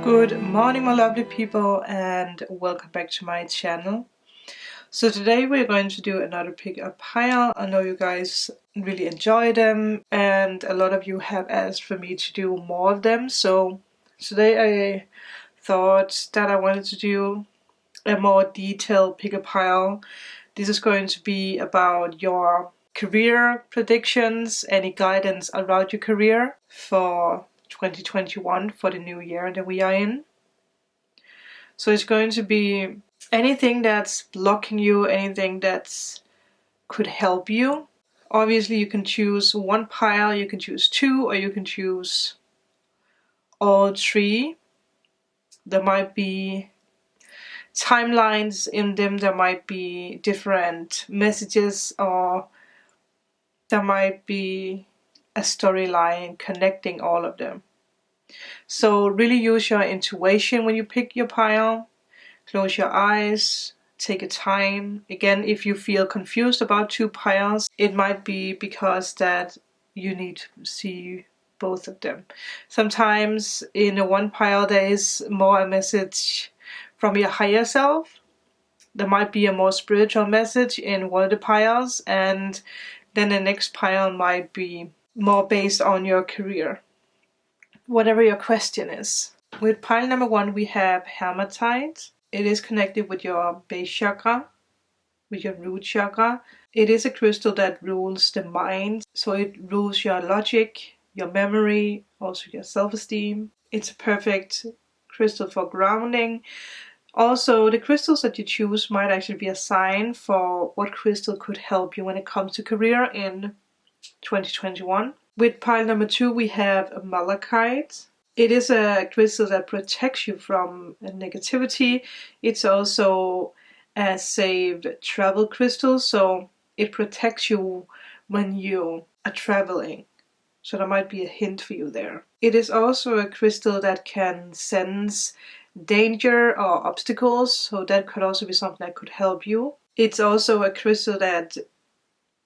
Good morning, my lovely people, and welcome back to my channel. So today we're going to do another pick-up pile. I know you guys really enjoy them, and a lot of you have asked for me to do more of them. So today I thought that I wanted to do a more detailed pick-up pile. This is going to be about your career predictions, any guidance around your career for 2021, for the new year that we are in. So it's going to be anything that's blocking you, anything that could help you. Obviously you can choose one pile, you can choose two, or you can choose all three. There might be timelines in them, there might be different messages, or there might be a storyline connecting all of them. So really use your intuition when you pick your pile. Close your eyes, take a time. Again, if you feel confused about two piles, it might be because that you need to see both of them. Sometimes in a one pile there is more a message from your higher self. There might be a more spiritual message in one of the piles, and then the next pile might be more based on your career. Whatever your question is. With pile number 1 we have Hematite. It is connected with your base chakra, with your root chakra. It is a crystal that rules the mind, so it rules your logic, your memory, also your self-esteem. It's a perfect crystal for grounding. Also, the crystals that you choose might actually be a sign for what crystal could help you when it comes to career in 2021. With pile number 2 we have Malachite. It is a crystal that protects you from negativity. It's also a saved travel crystal, so it protects you when you are traveling. So there might be a hint for you there. It is also a crystal that can sense danger or obstacles, so that could also be something that could help you. It's also a crystal that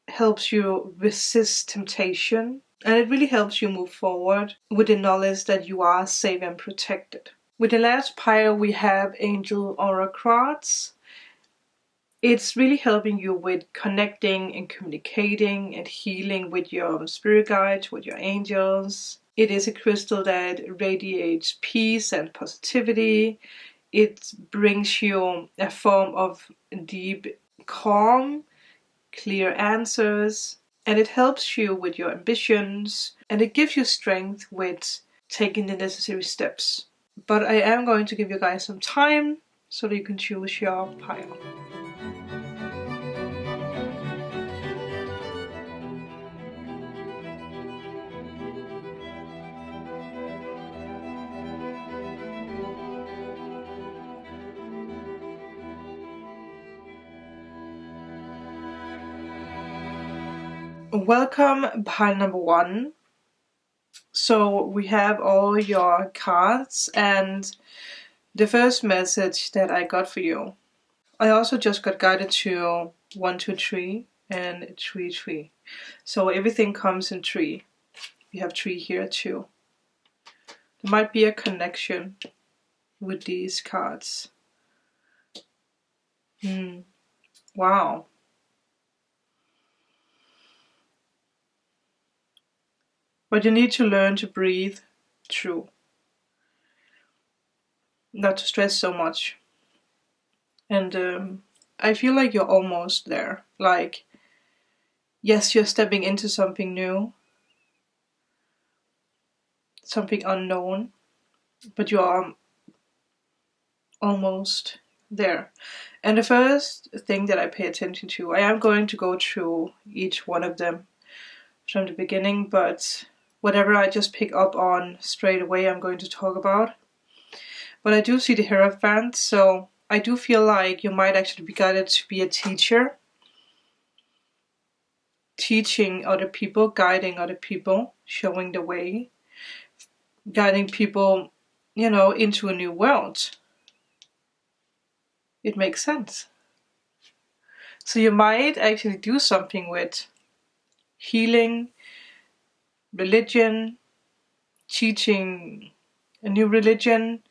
helps you resist temptation. And it really helps you move forward with the knowledge that you are safe and protected. With the last pile we have Angel Aura Quartz. It's really helping you with connecting and communicating and healing with your spirit guides, with your angels. It is a crystal that radiates peace and positivity. It brings you a form of deep calm, clear answers. And it helps you with your ambitions, and it gives you strength with taking the necessary steps. But I am going to give you guys some time so that you can choose your pile. Welcome, pile number 1. So we have all your cards, and the first message that I got for you. I also just got guided to 1, 2, 3 and 3, 3. So everything comes in 3. We have 3 here too. There might be a connection with these cards. Wow. But you need to learn to breathe through. Not to stress so much. And I feel like you're almost there. Like, yes, you're stepping into something new. Something unknown. But you are almost there. And the first thing that I pay attention to, I am going to go through each one of them from the beginning, but whatever I just pick up on straight away I'm going to talk about. But I do see the Hierophant, so I do feel like you might actually be guided to be a teacher. Teaching other people, guiding other people, showing the way. Guiding people, into a new world. It makes sense. So you might actually do something with healing, religion, teaching a new religion,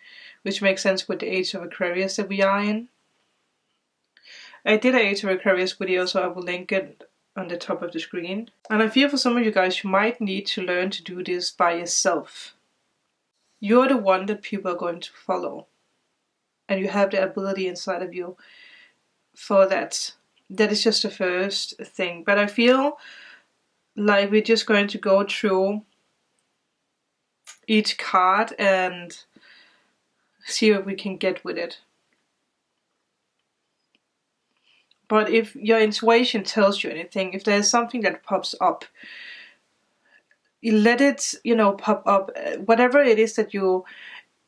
which makes sense with the age of Aquarius that we are in. I did an age of Aquarius video, so I will link it on the top of the screen. And I feel for some of you guys, you might need to learn to do this by yourself. You're the one that people are going to follow. And you have the ability inside of you for that. That is just the first thing. But I feel like we're just going to go through each card and see what we can get with it. But if your intuition tells you anything, if there's something that pops up, you let it, pop up. Whatever it is that you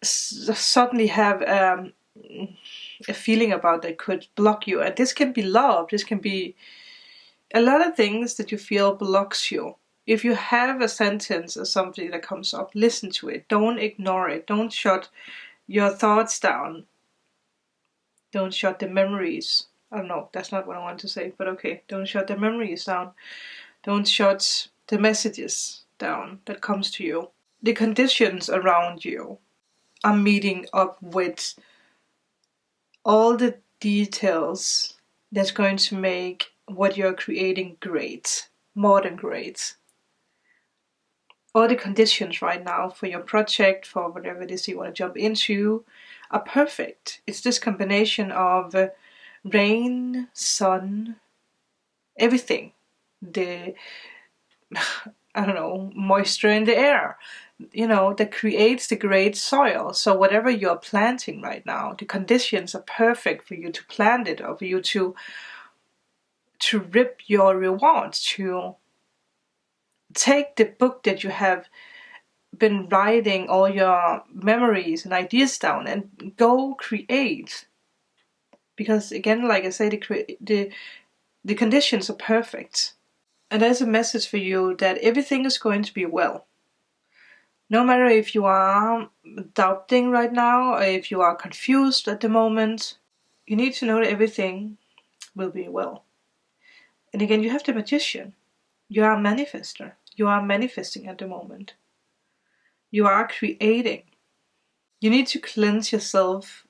suddenly have a feeling about that could block you. And this can be love. This can be a lot of things that you feel blocks you. If you have a sentence or something that comes up, listen to it. Don't ignore it. Don't shut your thoughts down. Don't shut the memories. I don't know, that's not what I want to say, but okay. Don't shut the memories down. Don't shut the messages down that comes to you. The conditions around you are meeting up with all the details that's going to make what you're creating great, more than great. All the conditions right now for your project, for whatever it is you want to jump into, are perfect. It's this combination of rain, sun, everything. The, moisture in the air, that creates the great soil. So whatever you're planting right now, the conditions are perfect for you to plant it, or for you to reap your rewards, to take the book that you have been writing all your memories and ideas down and go create. Because again, like I say, the conditions are perfect. And there's a message for you that everything is going to be well. No matter if you are doubting right now or if you are confused at the moment, you need to know that everything will be well. And again, you have the magician. You are a manifester. You are manifesting at the moment. You are creating. You need to cleanse yourself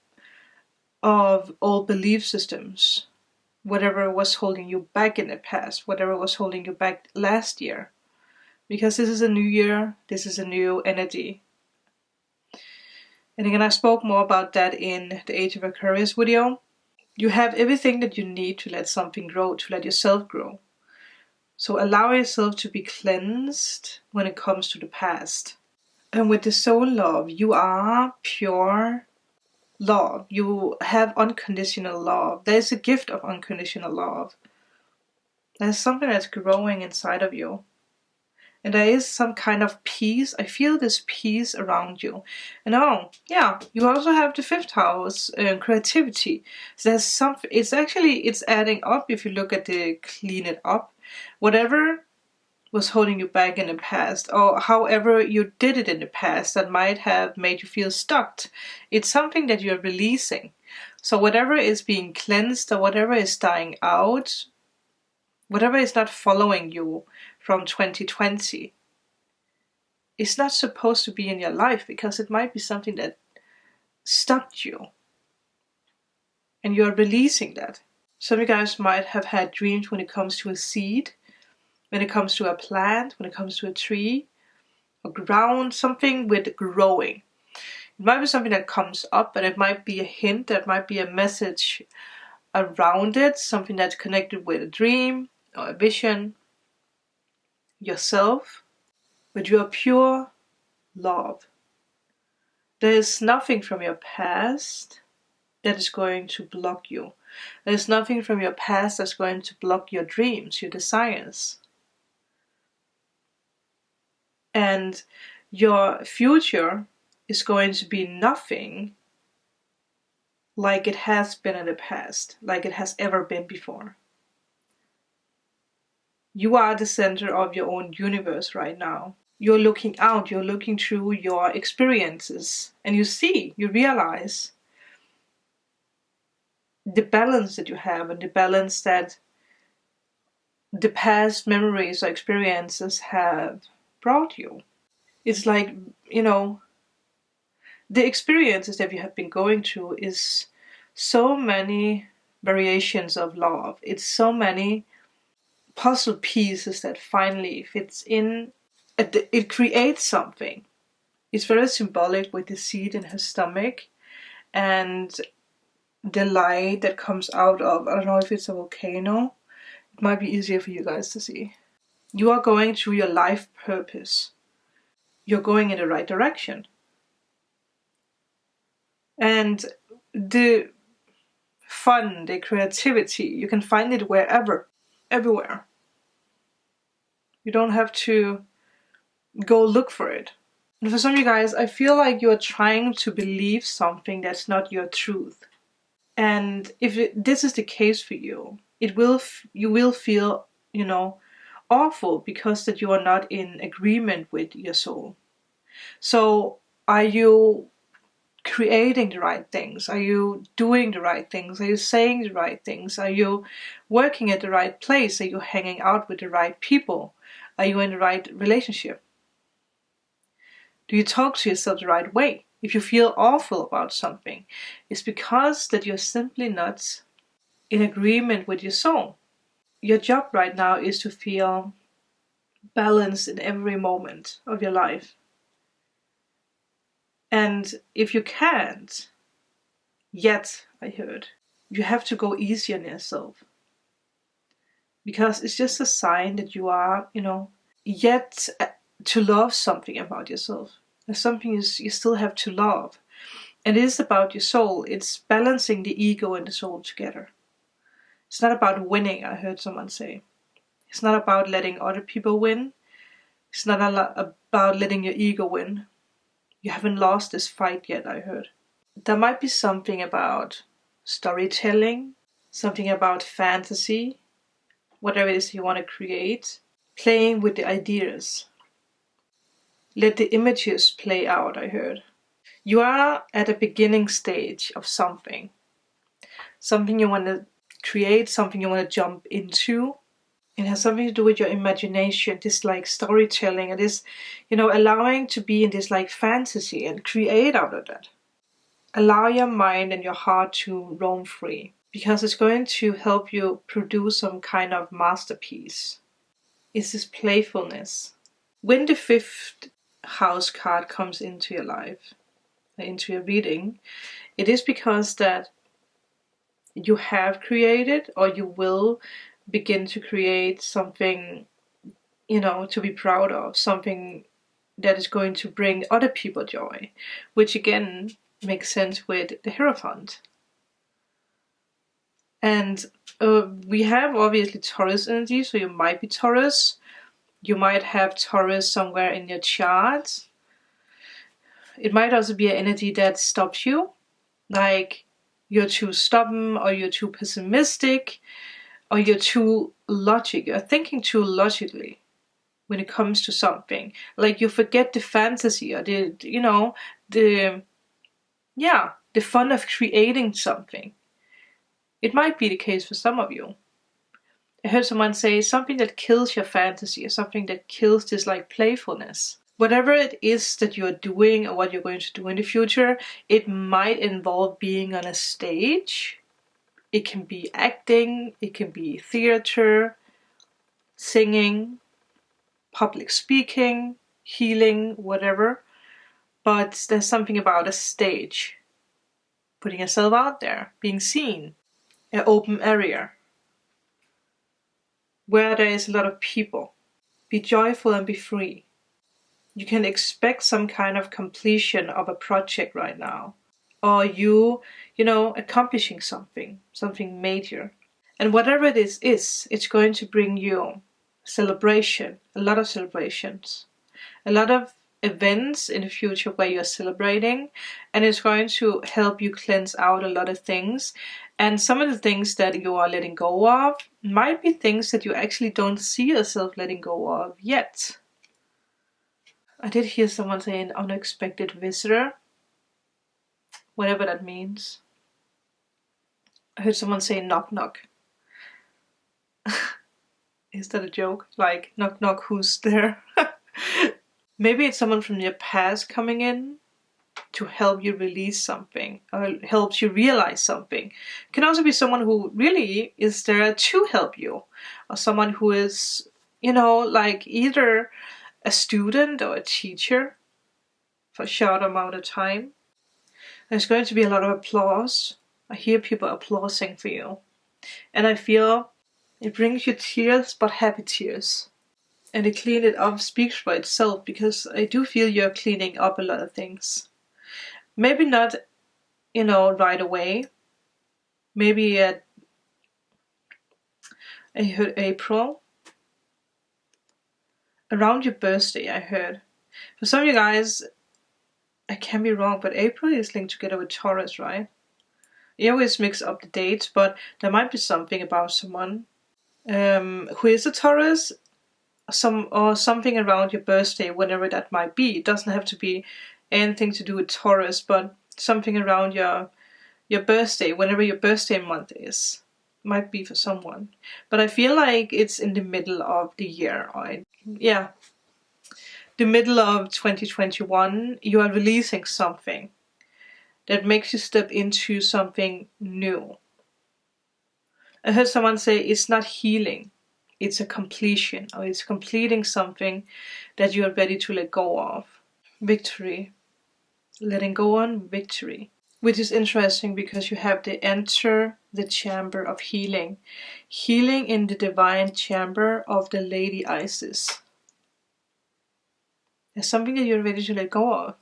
of old belief systems. Whatever was holding you back in the past. Whatever was holding you back last year. Because this is a new year. This is a new energy. And again, I spoke more about that in the Age of Aquarius video. You have everything that you need to let something grow, to let yourself grow. So allow yourself to be cleansed when it comes to the past. And with the soul love, you are pure love. You have unconditional love. There's a gift of unconditional love. There's something that's growing inside of you. And there is some kind of peace. I feel this peace around you. And you also have the 5th house, creativity. So there's something, it's adding up if you look at the clean it up. Whatever was holding you back in the past, or however you did it in the past that might have made you feel stuck. It's something that you're releasing. So whatever is being cleansed or whatever is dying out, whatever is not following you from 2020, it's not supposed to be in your life because it might be something that stopped you. And you're releasing that. Some of you guys might have had dreams when it comes to a seed, when it comes to a plant, when it comes to a tree, or ground, something with growing. It might be something that comes up, and it might be a hint, that might be a message around it, something that's connected with a dream or a vision, yourself, but you are pure love. There is nothing from your past that is going to block you. There is nothing from your past that's going to block your dreams, your desires. And your future is going to be nothing like it has been in the past, like it has ever been before. You are the center of your own universe right now. You're looking out, you're looking through your experiences, and you realize the balance that you have and the balance that the past memories or experiences have brought you. It's like, the experiences that you have been going through is so many variations of love. It's so many puzzle pieces that finally fits in. It creates something. It's very symbolic with the seed in her stomach and the light that comes out of, I don't know if it's a volcano. It might be easier for you guys to see. You are going through your life purpose. You're going in the right direction. And the fun, the creativity, you can find it wherever, everywhere. You don't have to go look for it. And for some of you guys, I feel like you're trying to believe something that's not your truth. And if this is the case for you, you will feel, awful because that you are not in agreement with your soul. So are you creating the right things? Are you doing the right things? Are you saying the right things? Are you working at the right place? Are you hanging out with the right people? Are you in the right relationship? Do you talk to yourself the right way? If you feel awful about something, it's because that you're simply not in agreement with your soul. Your job right now is to feel balanced in every moment of your life. And if you can't, yet, I heard, you have to go easy on yourself. Because it's just a sign that you are, yet to love something about yourself. There's something you still have to love. And it is about your soul. It's balancing the ego and the soul together. It's not about winning, I heard someone say. It's not about letting other people win. It's not about letting your ego win. You haven't lost this fight yet, I heard. There might be something about storytelling, something about fantasy, whatever it is you want to create, playing with the ideas. Let the images play out, I heard. You are at a beginning stage of something. Something you want to create, something you want to jump into. It has something to do with your imagination, this like storytelling, and this, allowing to be in this like fantasy and create out of that. Allow your mind and your heart to roam free, because it's going to help you produce some kind of masterpiece. It's this playfulness. When the 5th house card comes into your life, into your reading, it is because that you have created or you will begin to create something, to be proud of, something that is going to bring other people joy, which again makes sense with the Hierophant. And we have obviously Taurus energy, so you might be Taurus. You might have Taurus somewhere in your chart. It might also be an energy that stops you, like you're too stubborn or you're too pessimistic or you're too logic. You're thinking too logically when it comes to something. Like you forget the fantasy or the fun of creating something. It might be the case for some of you. I heard someone say something that kills your fantasy or something that kills this like playfulness. Whatever it is that you're doing or what you're going to do in the future, it might involve being on a stage. It can be acting, it can be theater, singing, public speaking, healing, whatever. But there's something about a stage. Putting yourself out there, being seen, an open area where there is a lot of people. Be joyful and be free. You can expect some kind of completion of a project right now. Or you accomplishing something major. And whatever it is, it's going to bring you celebration, a lot of celebrations, a lot of events in the future where you're celebrating, and it's going to help you cleanse out a lot of things. And some of the things that you are letting go of might be things that you actually don't see yourself letting go of yet. I did hear someone say an unexpected visitor, whatever that means. I heard someone say knock knock. Is that a joke? Like, knock knock, who's there? Maybe it's someone from your past coming in. to help you release something or helps you realize something. It can also be someone who really is there to help you, or someone who is, like either a student or a teacher for a short amount of time. There's going to be a lot of applause. I hear people applauding for you. And I feel it brings you tears, but happy tears. And the clean it up speaks for itself, because I do feel you're cleaning up a lot of things. Maybe not, right away. Maybe I heard April. Around your birthday, I heard. For some of you guys, I can be wrong, but April is linked together with Taurus, right? You always mix up the dates, but there might be something about someone who is a Taurus, or something around your birthday, whenever that might be. It doesn't have to be anything to do with Taurus, but something around your birthday, whenever your birthday month is. Might be for someone. But I feel like it's in the middle of the year, right? Yeah. The middle of 2021, you are releasing something that makes you step into something new. I heard someone say it's not healing, it's a completion, or it's completing something that you are ready to let go of. Victory. Letting go on victory. Which is interesting because you have to enter the chamber of healing. Healing in the divine chamber of the Lady Isis. There's something that you're ready to let go of.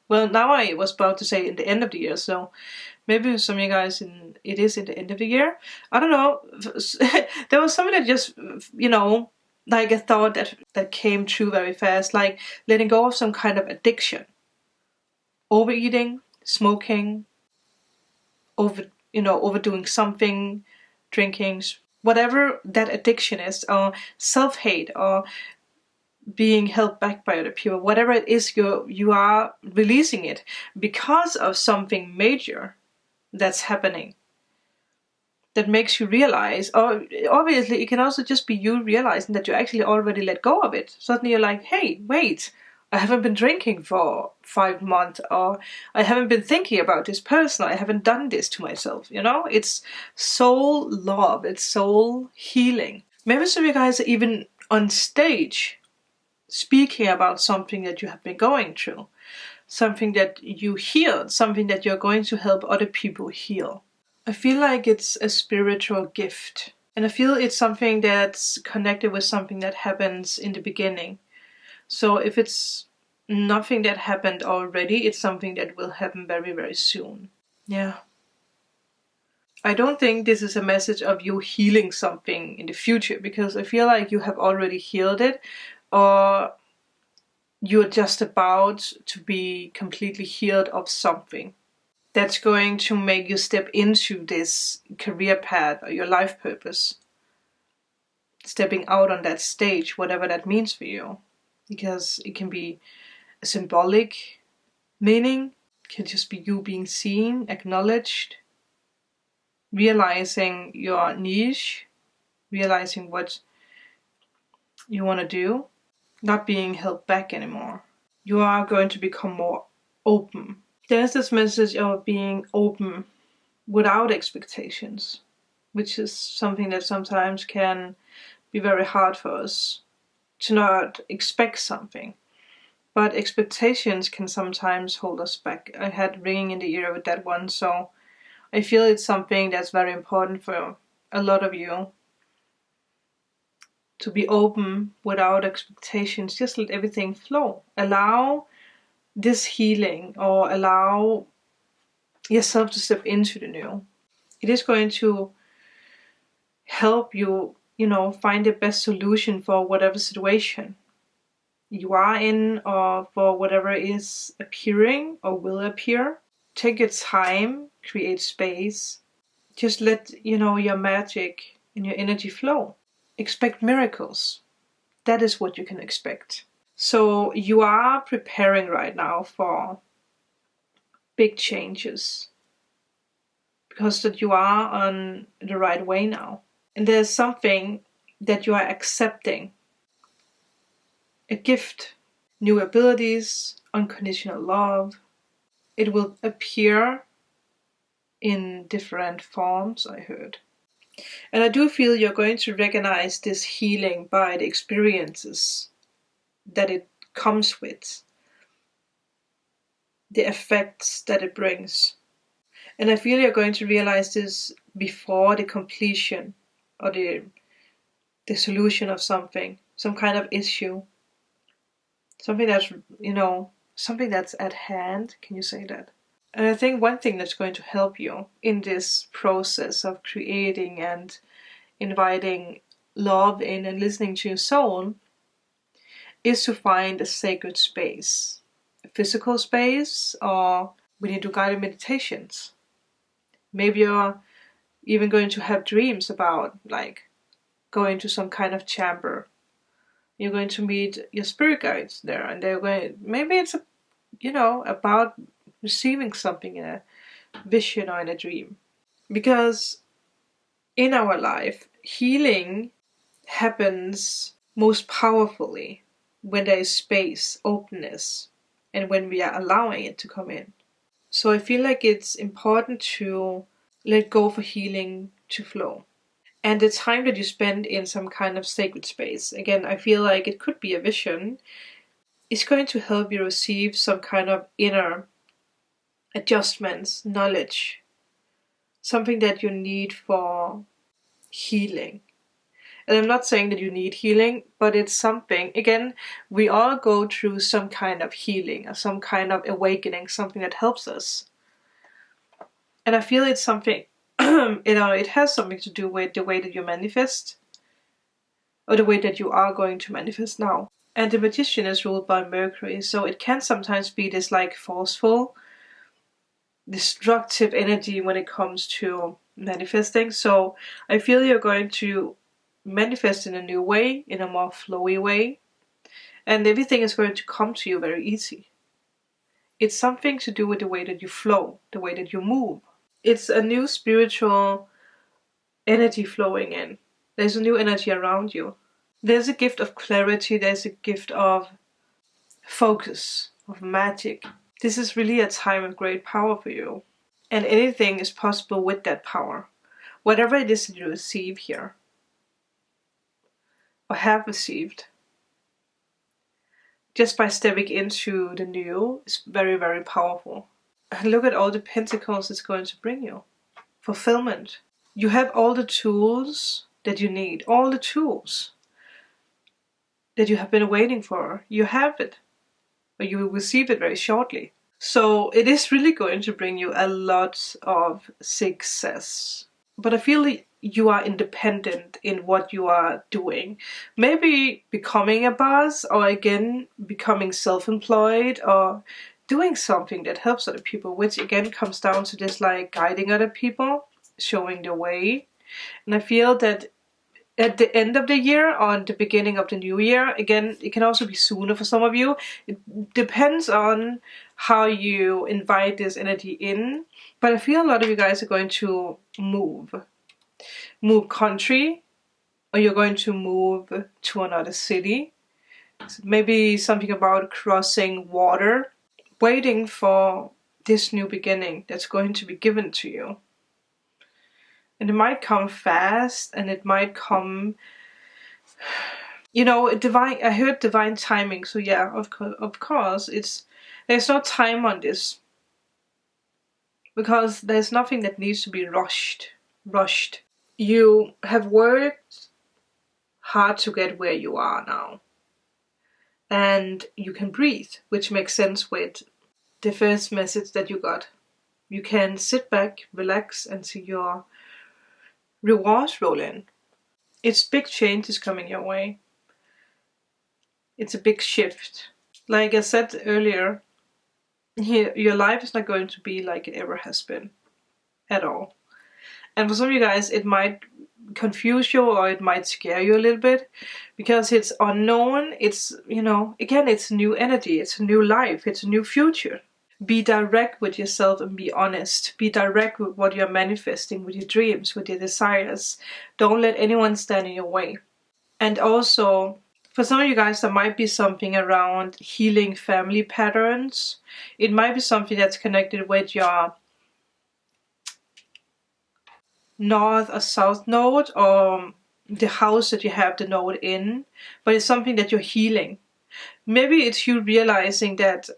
Well, now I was about to say in the end of the year, so maybe some of you guys it is in the end of the year. I don't know. There was something that just, like a thought that came true very fast, like letting go of some kind of addiction. Overeating, smoking, overdoing something, drinking, whatever that addiction is, or self-hate, or being held back by other people, whatever it is, you are releasing it because of something major that's happening that makes you realize, or obviously it can also just be you realizing that you actually already let go of it. Suddenly you're like, hey, wait, I haven't been drinking for 5 months, or I haven't been thinking about this person, I haven't done this to myself, It's soul love, it's soul healing. Maybe some of you guys are even on stage speaking about something that you have been going through, something that you healed, something that you're going to help other people heal. I feel like it's a spiritual gift, and I feel it's something that's connected with something that happens in the beginning. So if it's nothing that happened already, it's something that will happen very, very soon. Yeah. I don't think this is a message of you healing something in the future, because I feel like you have already healed it, or you're just about to be completely healed of something that's going to make you step into this career path or your life purpose. Stepping out on that stage, whatever that means for you. Because it can be a symbolic meaning, it can just be you being seen, acknowledged, realizing your niche, realizing what you want to do, not being held back anymore. You are going to become more open. There's this message of being open without expectations, which is something that sometimes can be very hard for us, to not expect something. But expectations can sometimes hold us back. I had ringing in the ear with that one, so I feel it's something that's very important for a lot of you. To be open without expectations, just let everything flow. Allow this healing, or allow yourself to step into the new. It is going to help you, find the best solution for whatever situation you are in, or for whatever is appearing or will appear. Take your time, create space. Just let, your magic and your energy flow. Expect miracles. That is what you can expect. So you are preparing right now for big changes, because that you are on the right way now. And there's something that you are accepting. A gift. new abilities, unconditional love. It will appear in different forms, I heard. And I do feel you're going to recognize this healing by the experiences that it comes with, the effects that it brings. And I feel you're going to realize this before the completion or the solution of something, some kind of issue, something that's, something that's at hand. Can you say that? And I think one thing that's going to help you in this process of creating and inviting love in and listening to your soul is to find a sacred space, a physical space, or when you do guided meditations. Maybe you're even going to have dreams about like going to some kind of chamber. You're going to meet your spirit guides there, and they're going. Maybe it's about receiving something in a vision or in a dream. Because in our life, healing happens most powerfully when there is space, openness, and when we are allowing it to come in. So I feel like it's important to let go for healing to flow. And the time that you spend in some kind of sacred space, again, I feel like it could be a vision, is going to help you receive some kind of inner adjustments, knowledge, something that you need for healing. And I'm not saying that you need healing, but it's something, again, we all go through some kind of healing or some kind of awakening, something that helps us. And I feel it's something, it has something to do with the way that you manifest, or the way that you are going to manifest now. And the magician is ruled by Mercury, so it can sometimes be this like forceful, destructive energy when it comes to manifesting. So I feel you're going to manifest in a new way, in a more flowy way, and everything is going to come to you very easy. It's something to do with the way that you flow, the way that you move. It's a new spiritual energy flowing in. There's a new energy around you. There's a gift of clarity, there's a gift of focus, of magic. This is really a time of great power for you. And anything is possible with that power. Whatever it is that you receive here, or have received, just by stepping into the new, is very, very powerful. And look at all the pentacles it's going to bring you. Fulfillment. You have all the tools that you need. All the tools that you have been waiting for. You have it. Or you will receive it very shortly. So it is really going to bring you a lot of success. But I feel you are independent in what you are doing. Maybe becoming a boss, or again becoming self-employed, or doing something that helps other people, which again comes down to this like guiding other people, showing the way. And I feel that at the end of the year or at the beginning of the new year, again, it can also be sooner for some of you. It depends on how you invite this energy in. But I feel a lot of you guys are going to move country, or you're going to move to another city. Maybe something about crossing water, waiting for this new beginning that's going to be given to you. And it might come fast, and it might come, divine. I heard divine timing, so yeah, of course, there's no time on this, because there's nothing that needs to be rushed. You have worked hard to get where you are now, and you can breathe, which makes sense with the first message that you got. You can sit back, relax, and see your rewards roll in. It's big changes coming your way. It's a big shift. Like I said earlier, your life is not going to be like it ever has been. At all. And for some of you guys, it might confuse you, or it might scare you a little bit, because it's unknown. It's, again, it's new energy. It's a new life. It's a new future. Be direct with yourself and be honest. Be direct with what you're manifesting, with your dreams, with your desires. Don't let anyone stand in your way. And also, For some of you guys, there might be something around healing family patterns. It might be something that's connected with your north or south node, or the house that you have the node in, but it's something that you're healing. Maybe it's you realizing that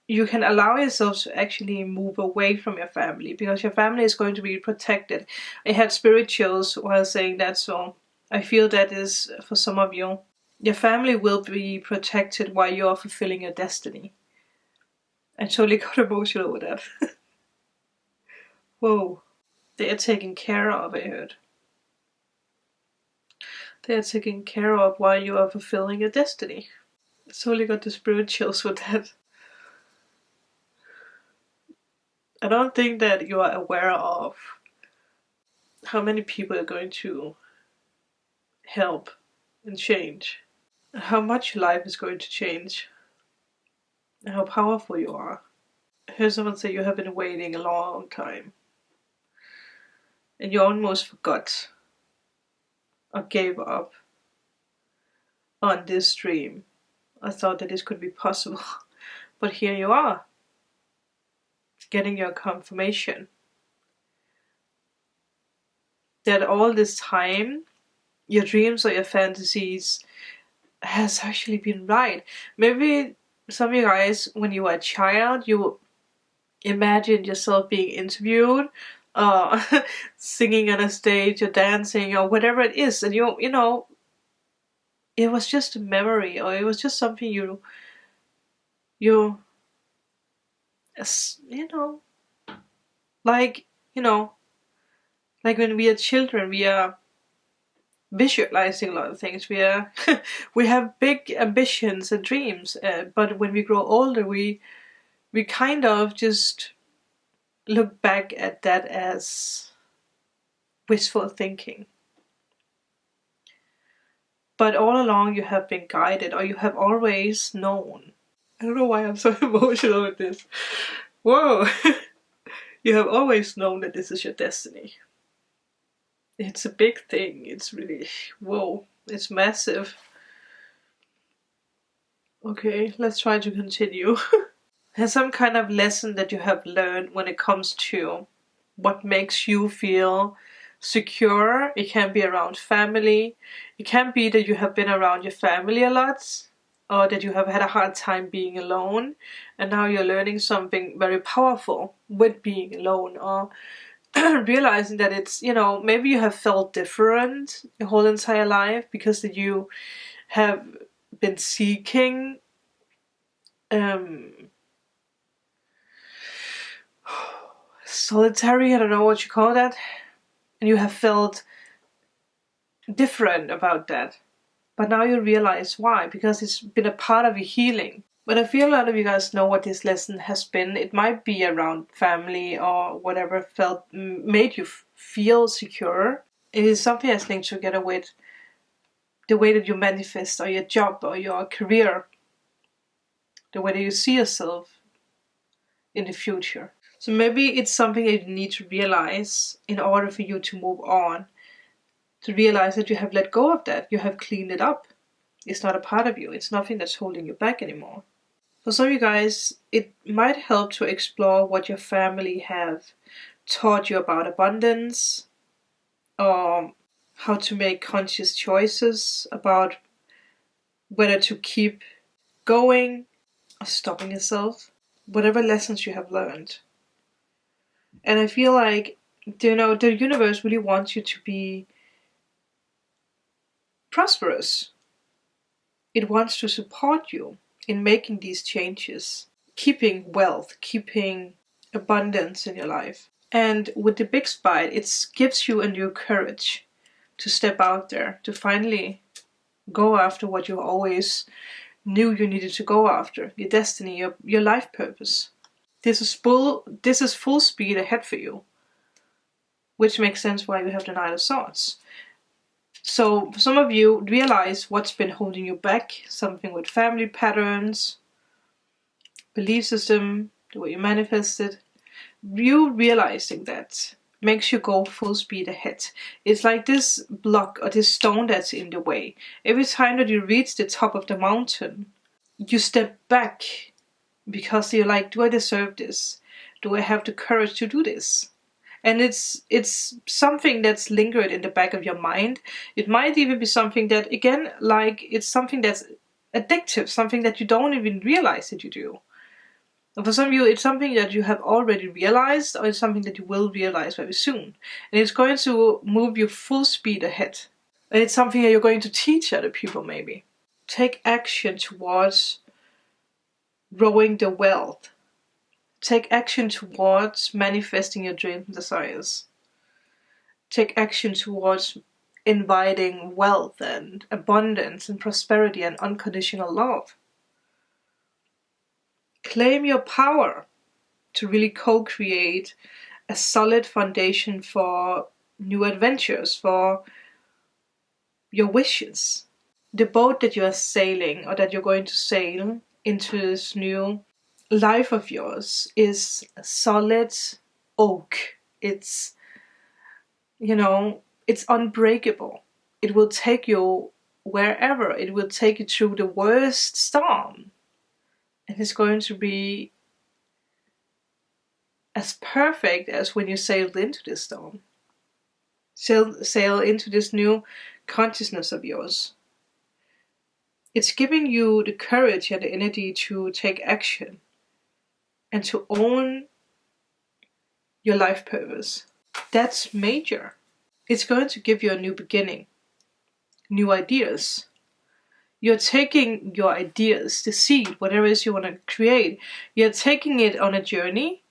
you can allow yourself to actually move away from your family because your family is going to be protected. I had spirit chills while saying that, so I feel that is for some of you. Your family will be protected while you're fulfilling your destiny. I totally got emotional with that. Whoa. They are taken care of, I heard. They are taken care of while you are fulfilling your destiny. I totally got the spirit chills with that. I don't think that you are aware of how many people are going to help and change. And how much your life is going to change. And how powerful you are. I heard someone say you have been waiting a long time. And you almost forgot or gave up on this dream. I thought that this could be possible. But here you are. Getting your confirmation. That all this time, your dreams or your fantasies has actually been right. Maybe some of you guys, when you were a child, you imagined yourself being interviewed, singing on a stage or dancing or whatever it is, and you know, it was just a memory, or it was just something you know, like, like when we are children, we are visualizing a lot of things. We are we have big ambitions and dreams, but when we grow older, we kind of just look back at that as wishful thinking. But all along you have been guided, or you have always known. I don't know why I'm so emotional with this. Whoa! You have always known that this is your destiny. It's a big thing. It's really, whoa, it's massive. Okay, let's try to continue. There's some kind of lesson that you have learned when it comes to what makes you feel secure. It can be around family. It can be that you have been around your family a lot, or that you have had a hard time being alone, and now you're learning something very powerful with being alone, or realizing that it's, maybe you have felt different your whole entire life because that you have been seeking solitary, I don't know what you call that, and you have felt different about that. But now you realize why, because it's been a part of your healing. But I feel a lot of you guys know what this lesson has been. It might be around family or whatever made you feel secure. It is something that's linked together with the way that you manifest, or your job, or your career, the way that you see yourself in the future. So maybe it's something that you need to realize in order for you to move on. To realize that you have let go of that. You have cleaned it up. It's not a part of you. It's nothing that's holding you back anymore. For some of you guys, it might help to explore what your family have taught you about abundance, or how to make conscious choices about whether to keep going or stopping yourself. Whatever lessons you have learned. And I feel like, the universe really wants you to be prosperous. It wants to support you in making these changes, keeping wealth, keeping abundance in your life. And with the big spite, it gives you a new courage to step out there, to finally go after what you always knew you needed to go after, your destiny, your life purpose. This is full speed ahead for you, which makes sense why you have the Knight of Swords. So for some of you, realize what's been holding you back, something with family patterns, belief system, the way you manifested. You realizing that makes you go full speed ahead. It's like this block or this stone that's in the way. Every time that you reach the top of the mountain, you step back because you're like, do I deserve this? Do I have the courage to do this? And it's something that's lingered in the back of your mind. It might even be something that, again, like it's something that's addictive, something that you don't even realize that you do. And for some of you, it's something that you have already realized, or it's something that you will realize very soon. And it's going to move you full speed ahead. And it's something that you're going to teach other people, maybe. Take action towards growing the wealth. Take action towards manifesting your dreams and desires. Take action towards inviting wealth and abundance and prosperity and unconditional love. Claim your power to really co-create a solid foundation for new adventures, for your wishes. The boat that you are sailing, or that you're going to sail into this new life of yours, is solid oak. It's, it's unbreakable. It will take you wherever. It will take you through the worst storm. And it's going to be as perfect as when you sailed into this storm. Sail into this new consciousness of yours. It's giving you the courage and the energy to take action and to own your life purpose. That's major. It's going to give you a new beginning, new ideas. You're taking your ideas, the seed, whatever it is you want to create, you're taking it on a journey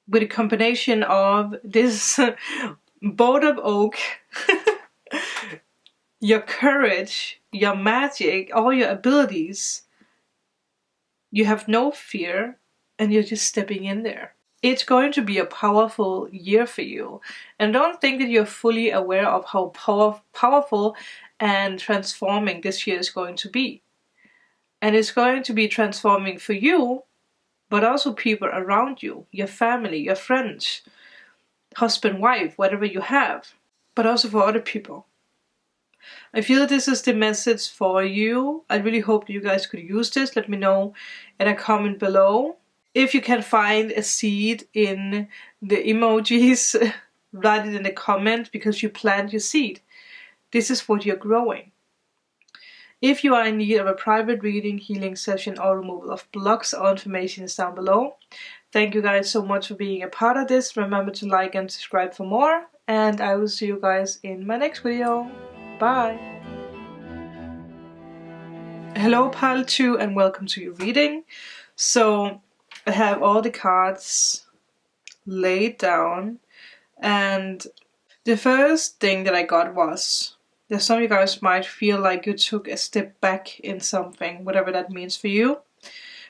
with a combination of this boat of oak, your courage, your magic, all your abilities. You have no fear, and you're just stepping in there. It's going to be a powerful year for you. And don't think that you're fully aware of how powerful and transforming this year is going to be. And it's going to be transforming for you, but also people around you, your family, your friends, husband, wife, whatever you have, but also for other people. I feel that this is the message for you. I really hope you guys could use this. Let me know in a comment below. If you can find a seed in the emojis, write it in the comment, because you plant your seed. This is what you're growing. If you are in need of a private reading, healing session, or removal of blocks, all information is down below. Thank you guys so much for being a part of this. Remember to like and subscribe for more. And I will see you guys in my next video. Bye. Hello pile 2 and welcome to your reading. So I have all the cards laid down, and the first thing that I got was that some of you guys might feel like you took a step back in something, whatever that means for you,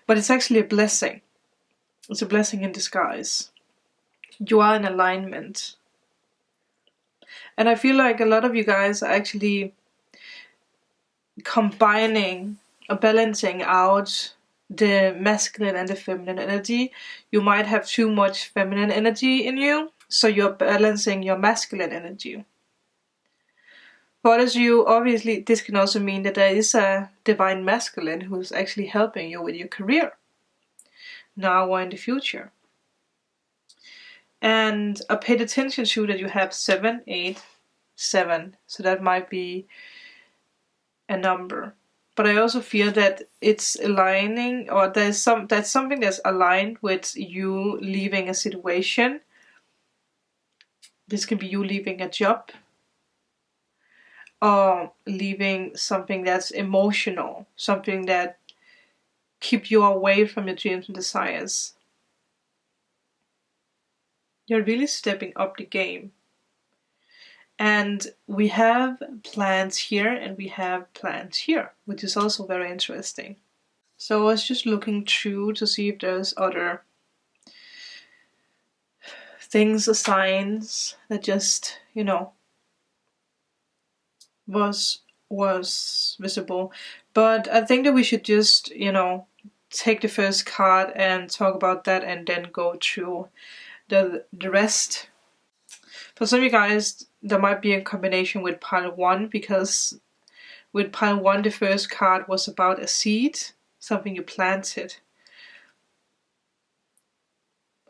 but it's actually a blessing. It's a blessing in disguise. You are in alignment. And I feel like a lot of you guys are actually combining or balancing out the masculine and the feminine energy. You might have too much feminine energy in you, so you're balancing your masculine energy. For others of you, obviously, this can also mean that there is a divine masculine who's actually helping you with your career, now or in the future. And I paid attention to that you have 7, 8, 7, so that might be a number. But I also feel that it's aligning, or that's something that's aligned with you leaving a situation. This could be you leaving a job, or leaving something that's emotional, something that keep you away from your dreams and desires. You're really stepping up the game. And we have plans here and we have plans here, which is also very interesting. So I was just looking through to see if there's other things or signs that just, was visible. But I think that we should just, take the first card and talk about that, and then go through the rest. For some of you guys, there might be a combination with pile 1, because with pile 1, the first card was about a seed, something you planted.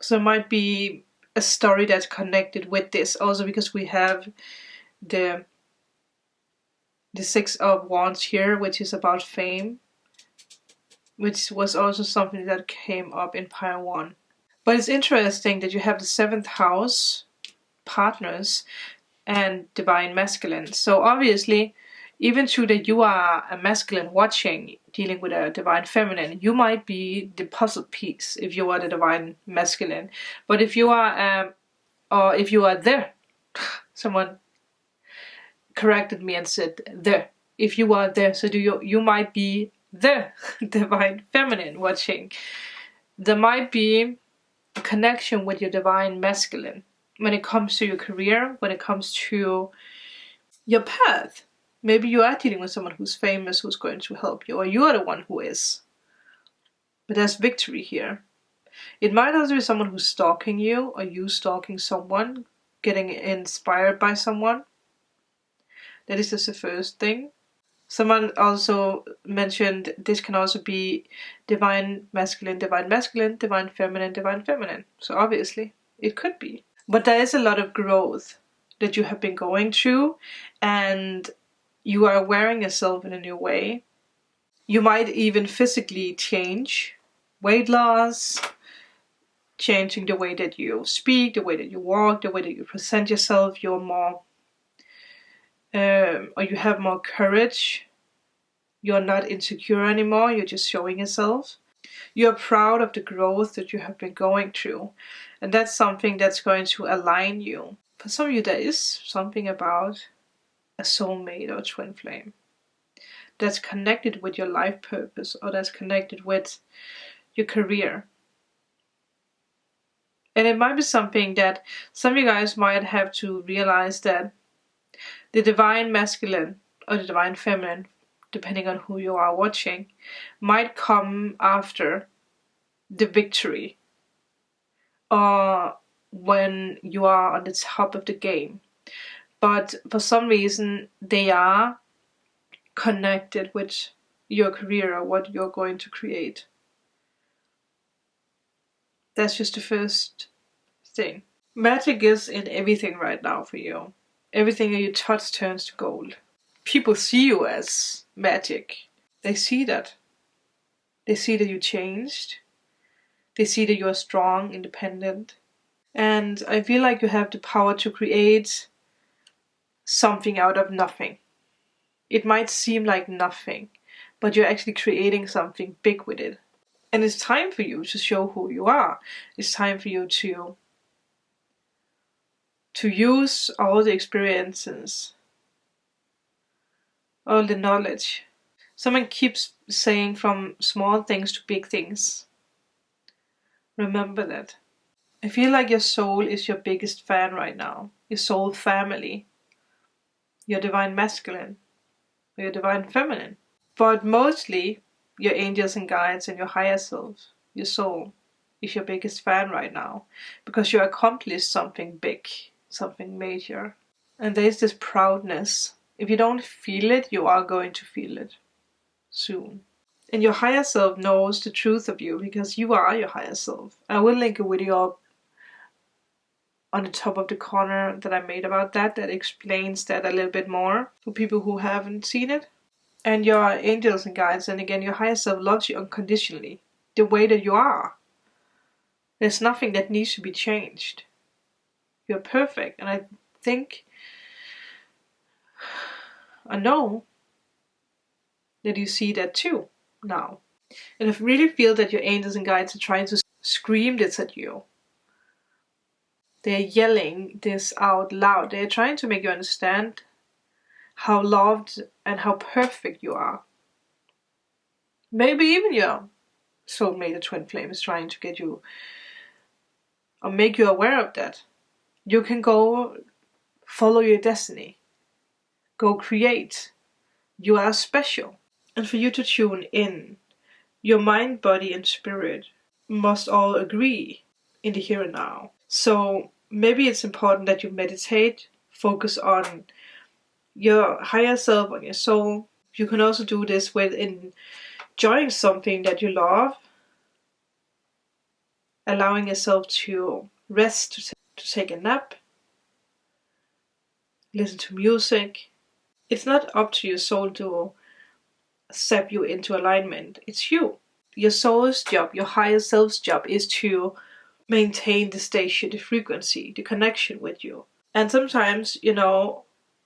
So it might be a story that's connected with this. Also because we have the Six of Wands here, which is about fame, which was also something that came up in pile 1. But it's interesting that you have the 7th house, partners, and divine masculine. So obviously, even though that you are a masculine watching, dealing with a divine feminine, you might be the puzzle piece if you are the divine masculine. But if you are, or if you are there, someone corrected me and said there. If you are there, so you might be the divine feminine watching. There might be a connection with your divine masculine when it comes to your career, when it comes to your path. Maybe you are dealing with someone who's famous, who's going to help you, or you are the one who is. But there's victory here. It might also be someone who's stalking you, or you stalking someone, getting inspired by someone. That is just the first thing. Someone also mentioned this can also be divine masculine, divine masculine, divine feminine, divine feminine. So obviously, it could be. But there is a lot of growth that you have been going through, and you are wearing yourself in a new way. You might even physically change. Weight loss, changing the way that you speak, the way that you walk, the way that you present yourself. You're more, or you have more courage. You're not insecure anymore. You're just showing yourself. You're proud of the growth that you have been going through. And that's something that's going to align you. For some of you, there is something about a soulmate or twin flame that's connected with your life purpose, or that's connected with your career. And it might be something that some of you guys might have to realize, that the divine masculine or the divine feminine, depending on who you are watching, might come after the victory, or when you are on the top of the game. But for some reason, they are connected with your career or what you're going to create. That's just the first thing. Magic is in everything right now for you. Everything that you touch turns to gold. People see you as magic. They see that. They see that you changed. They see that you are strong, independent. And I feel like you have the power to create something out of nothing. It might seem like nothing, but you're actually creating something big with it. And it's time for you to show who you are. It's time for you to use all the experiences, all the knowledge. Someone keeps saying from small things to big things. Remember that. I feel like your soul is your biggest fan right now. Your soul family. Your divine masculine. Or your divine feminine. But mostly, your angels and guides and your higher self, your soul, is your biggest fan right now. Because you accomplished something big, something major. And there's this proudness. If you don't feel it, you are going to feel it soon. And your higher self knows the truth of you, because you are your higher self. I will link a video up on the top of the corner that I made about that explains that a little bit more for people who haven't seen it. And your angels and guides, and again, your higher self loves you unconditionally, the way that you are. There's nothing that needs to be changed. You're perfect. And I think, I know that you see that too now. And I really feel that your angels and guides are trying to scream this at you. They're yelling this out loud. They're trying to make you understand how loved and how perfect you are. Maybe even your soulmate, a twin flame, is trying to get you or make you aware of that. You can go follow your destiny. Go create. You are special. And for you to tune in, your mind, body, and spirit must all agree in the here and now. So maybe it's important that you meditate, focus on your higher self, on your soul. You can also do this with enjoying something that you love, allowing yourself to rest, to take a nap, listen to music. It's not up to your soul to zap you into alignment. It's you. Your soul's job, your higher self's job is to maintain the station, the frequency, the connection with you. And sometimes,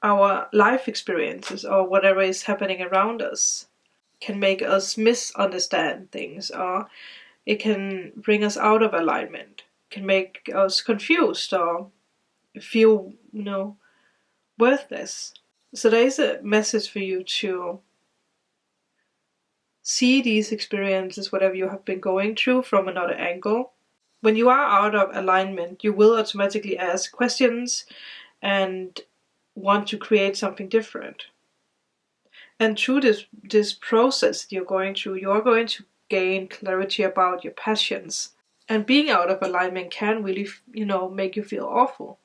our life experiences or whatever is happening around us can make us misunderstand things, or it can bring us out of alignment, can make us confused or feel, worthless. So there is a message for you to see these experiences, whatever you have been going through, from another angle. When you are out of alignment, you will automatically ask questions and want to create something different. And through this process that you're going through, you're going to gain clarity about your passions. And being out of alignment can really, make you feel awful.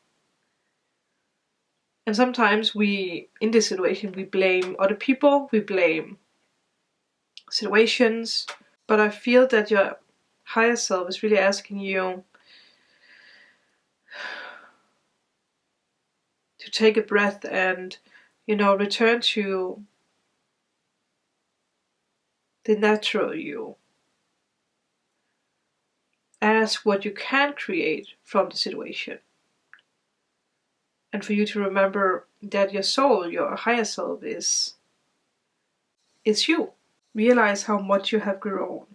And sometimes in this situation, we blame other people, we blame situations. But I feel that your higher self is really asking you to take a breath and, return to the natural you. Ask what you can create from the situation. And for you to remember that your soul, your higher self, is you. Realize how much you have grown.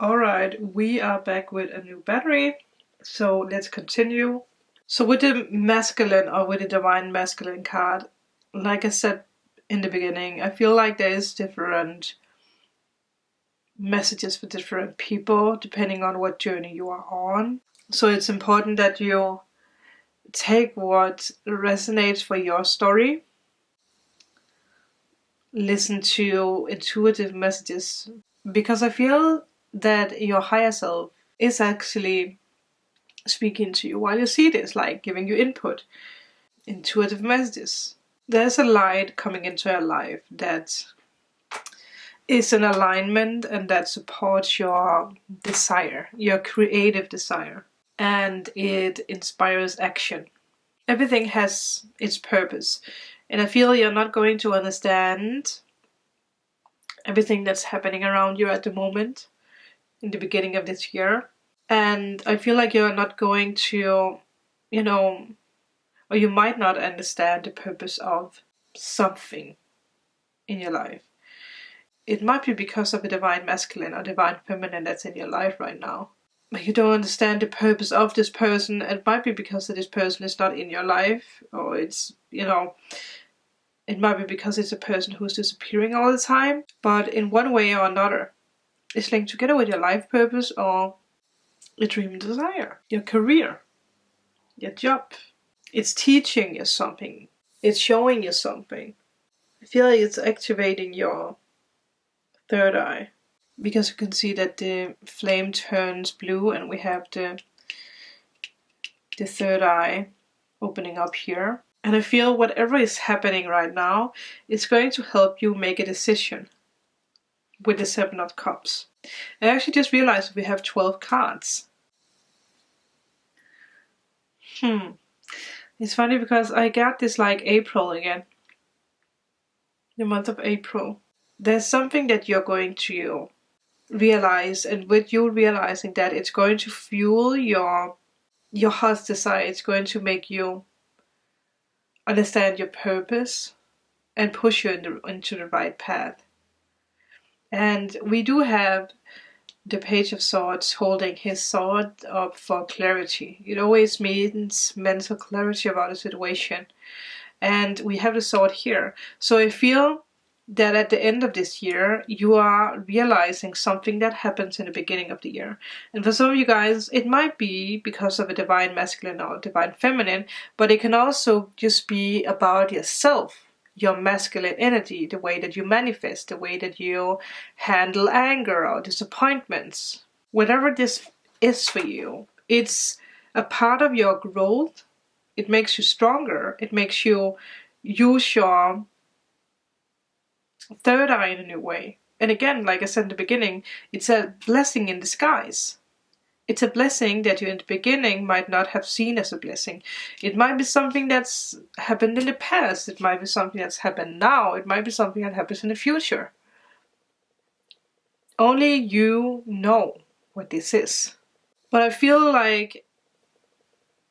Alright, we are back with a new battery. So let's continue. So with the masculine, or with the divine masculine card, like I said in the beginning, I feel like there is different messages for different people depending on what journey you are on. So it's important that you take what resonates for your story. Listen to intuitive messages, because I feel that your higher self is actually speaking to you while you see this, like giving you input, intuitive messages. There's a light coming into your life that is in alignment and that supports your desire, your creative desire, and it inspires action. Everything has its purpose, and I feel you're not going to understand everything that's happening around you at the moment in the beginning of this year. And I feel like you're not going to, or you might not understand the purpose of something in your life. It might be because of a divine masculine or divine feminine that's in your life right now. But you don't understand the purpose of this person. It might be because this person is not in your life, or it's, it might be because it's a person who's disappearing all the time. But in one way or another, it's linked together with your life purpose or your dream desire, your career, your job. It's teaching you something. It's showing you something. I feel like it's activating your third eye, because you can see that the flame turns blue and we have the third eye opening up here. And I feel whatever is happening right now is going to help you make a decision with the 7 of Cups. I actually just realized we have 12 cards. It's funny because I got this like April again. The month of April. There's something that you're going to realize, and with you realizing that, it's going to fuel your heart's desire. It's going to make you understand your purpose and push you into the right path. And we do have the Page of Swords holding his sword up for clarity. It always means mental clarity about a situation. And we have the sword here. So I feel that at the end of this year, you are realizing something that happens in the beginning of the year. And for some of you guys, it might be because of a divine masculine or divine feminine, but it can also just be about yourself, your masculine energy, the way that you manifest, the way that you handle anger or disappointments. Whatever this is for you, it's a part of your growth. It makes you stronger. It makes you use your third eye in a new way. And again, like I said in the beginning, it's a blessing in disguise. It's a blessing that you in the beginning might not have seen as a blessing. It might be something that's happened in the past. It might be something that's happened now. It might be something that happens in the future. Only you know what this is. But I feel like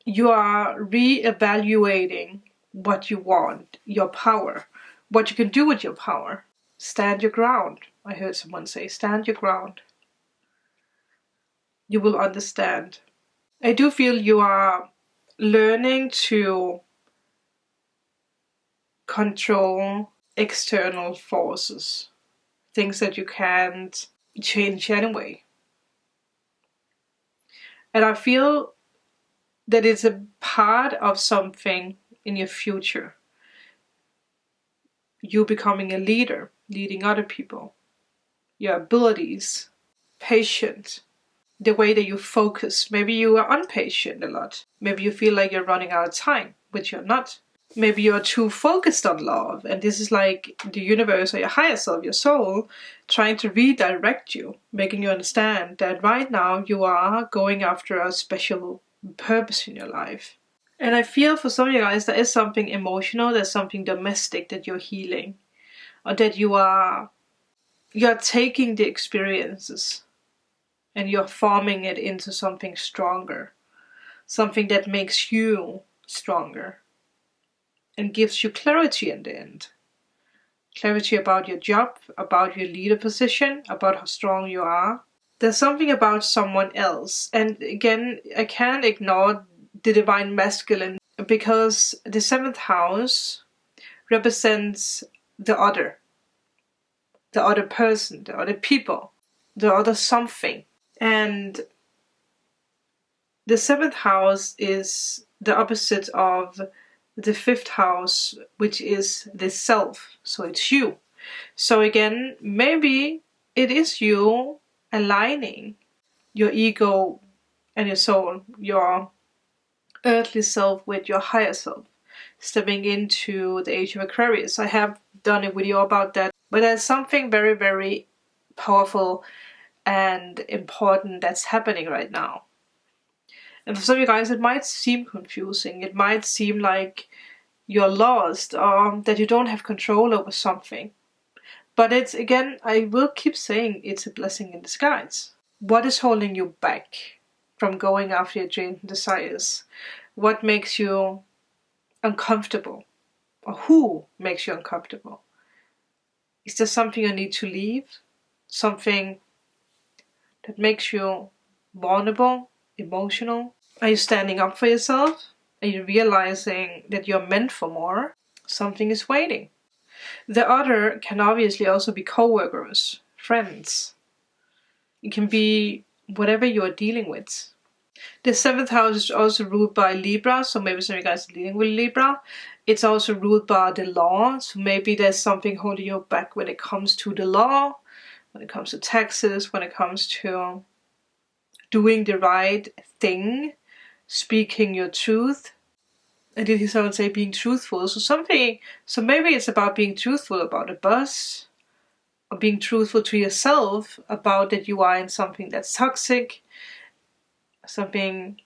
you are re-evaluating what you want, your power, what you can do with your power. Stand your ground. I heard someone say, stand your ground. You will understand. I do feel you are learning to control external forces, things that you can't change anyway. And I feel that it's a part of something in your future. You becoming a leader, leading other people, your abilities, patient, the way that you focus. Maybe you are impatient a lot. Maybe you feel like you're running out of time, which you're not. Maybe you're too focused on love, and this is like the universe or your higher self, your soul, trying to redirect you, making you understand that right now you are going after a special purpose in your life. And I feel for some of you guys there is something emotional, there's something domestic that you're healing, or that you're taking the experiences and you're forming it into something stronger, something that makes you stronger and gives you clarity in the end. Clarity about your job, about your leader position, about how strong you are. There's something about someone else. And again, I can't ignore the divine masculine because the 7th house represents the other person, the other people, the other something. And the 7th house is the opposite of the 5th house, which is the self. So it's you. So again, maybe it is you aligning your ego and your soul, your earthly self with your higher self, stepping into the age of Aquarius. I have done a video about that, but there's something very, very powerful and important that's happening right now. And for some of you guys, it might seem confusing. It might seem like you're lost or that you don't have control over something. But it's, again, I will keep saying it's a blessing in disguise. What is holding you back from going after your dreams and desires? What makes you uncomfortable? Or who makes you uncomfortable? Is there something you need to leave? Something that makes you vulnerable, emotional? Are you standing up for yourself? Are you realizing that you're meant for more? Something is waiting. The other can obviously also be co-workers, friends. It can be whatever you are dealing with. The 7th house is also ruled by Libra, so maybe some of you guys are dealing with Libra. It's also ruled by the law, so maybe there's something holding you back when it comes to the law, when it comes to taxes, when it comes to doing the right thing, speaking your truth. I did hear someone say being truthful. So maybe it's about being truthful about a boss, or being truthful to yourself about that you are in something that's toxic. Something,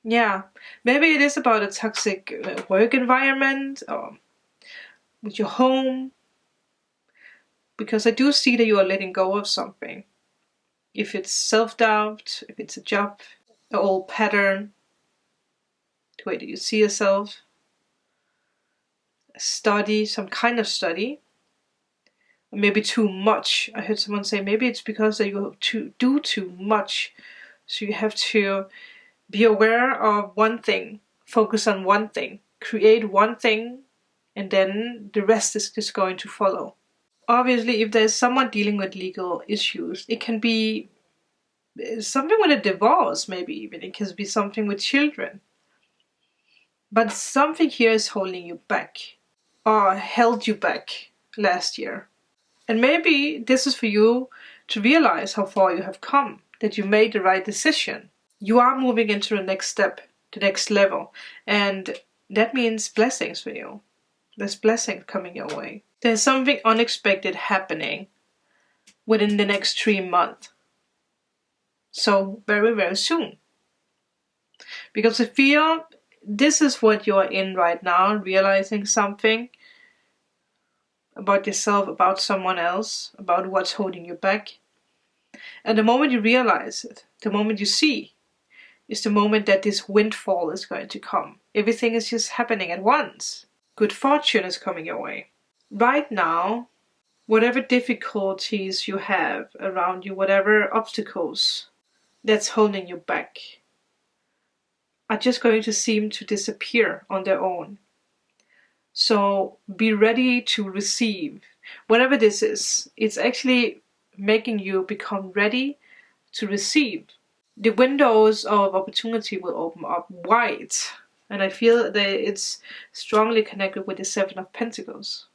yeah. Maybe it is about a toxic work environment or with your home. Because I do see that you are letting go of something. If it's self-doubt, if it's a job, an old pattern, the way that you see yourself, a study, some kind of study, or maybe too much. I heard someone say maybe it's because that you do too much. So you have to be aware of one thing, focus on one thing, create one thing, and then the rest is just going to follow. Obviously, if there's someone dealing with legal issues, it can be something with a divorce, maybe even. It can be something with children. But something here is holding you back, or held you back last year. And maybe this is for you to realize how far you have come, that you made the right decision. You are moving into the next step, the next level. And that means blessings for you. There's blessings coming your way. There's something unexpected happening within the next 3 months. So very, very soon. Because I feel this is what you're in right now, realizing something about yourself, about someone else, about what's holding you back. And the moment you realize it, the moment you see, is the moment that this windfall is going to come. Everything is just happening at once. Good fortune is coming your way. Right now, whatever difficulties you have around you, whatever obstacles that's holding you back, are just going to seem to disappear on their own. So be ready to receive. Whatever this is, it's actually making you become ready to receive. The windows of opportunity will open up wide. And I feel that it's strongly connected with the Seven of Pentacles.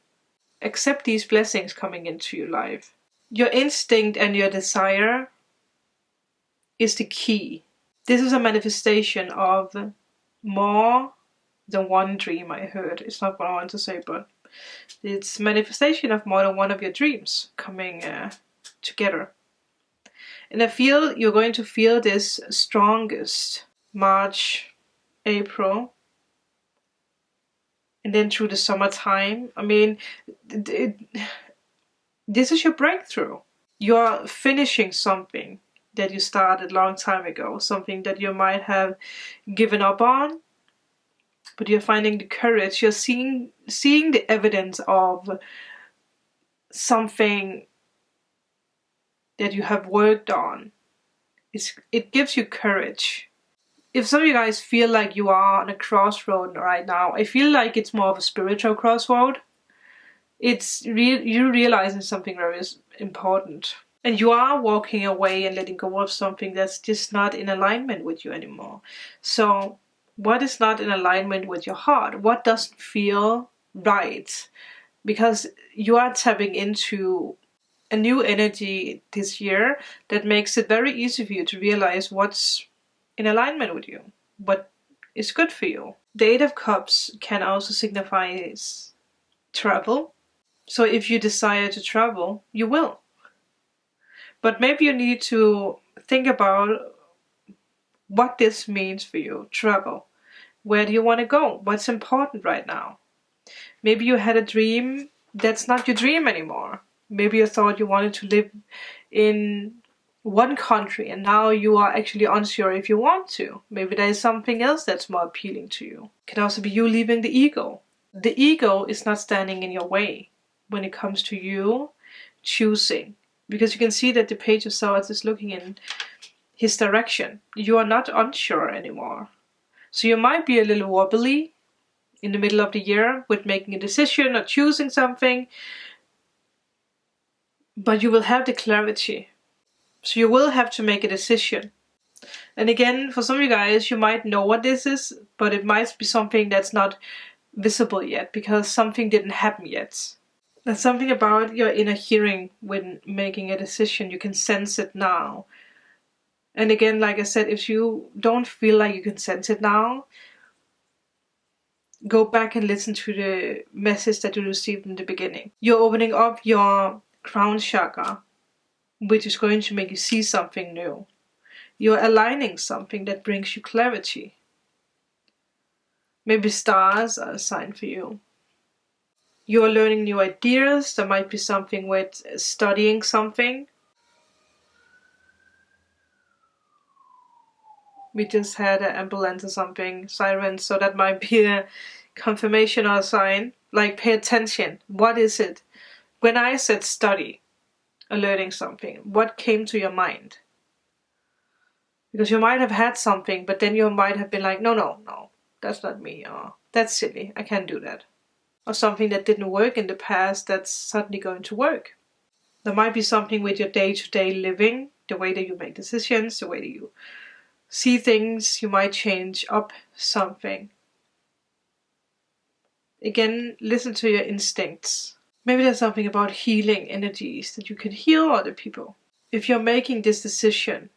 Accept these blessings coming into your life. Your instinct and your desire is the key. This is a manifestation of more than one dream, I heard. It's not what I want to say, but it's manifestation of more than one of your dreams coming together. And I feel you're going to feel this strongest March, April, and then through the summertime. I mean, this is your breakthrough. You're finishing something that you started a long time ago, something that you might have given up on, but you're finding the courage. You're seeing the evidence of something that you have worked on. It gives you courage. If some of you guys feel like you are on a crossroad right now, I feel like it's more of a spiritual crossroad. It's you realizing something very important. And you are walking away and letting go of something that's just not in alignment with you anymore. So what is not in alignment with your heart? What doesn't feel right? Because you are tapping into a new energy this year that makes it very easy for you to realize what's in alignment with you, what is good for you. The Eight of Cups can also signify travel. So if you desire to travel, you will. But maybe you need to think about what this means for you, travel. Where do you want to go? What's important right now? Maybe you had a dream that's not your dream anymore. Maybe you thought you wanted to live in one country and now you are actually unsure if you want to. Maybe there is something else that's more appealing to you. It can also be you leaving the ego. The ego is not standing in your way when it comes to you choosing. Because you can see that the Page of Swords is looking in his direction. You are not unsure anymore. So you might be a little wobbly in the middle of the year with making a decision or choosing something. But you will have the clarity. So you will have to make a decision. And again, for some of you guys, you might know what this is, but it might be something that's not visible yet because something didn't happen yet. There's something about your inner hearing when making a decision. You can sense it now. And again, like I said, if you don't feel like you can sense it now, go back and listen to the message that you received in the beginning. You're opening up your crown chakra, which is going to make you see something new. You're aligning something that brings you clarity. Maybe stars are a sign for you. You are learning new ideas. There might be something with studying something. We just had an ambulance or something, sirens, so that might be a confirmation or a sign. Like, pay attention. What is it? When I said study or learning something, what came to your mind? Because you might have had something, but then you might have been like, no, that's not me. Or that's silly. I can't do that. Or something that didn't work in the past that's suddenly going to work. There might be something with your day-to-day living, the way that you make decisions, the way that you see things. You might change up something. Again, listen to your instincts. Maybe there's something about healing energies that you can heal other people. If you're making this decision,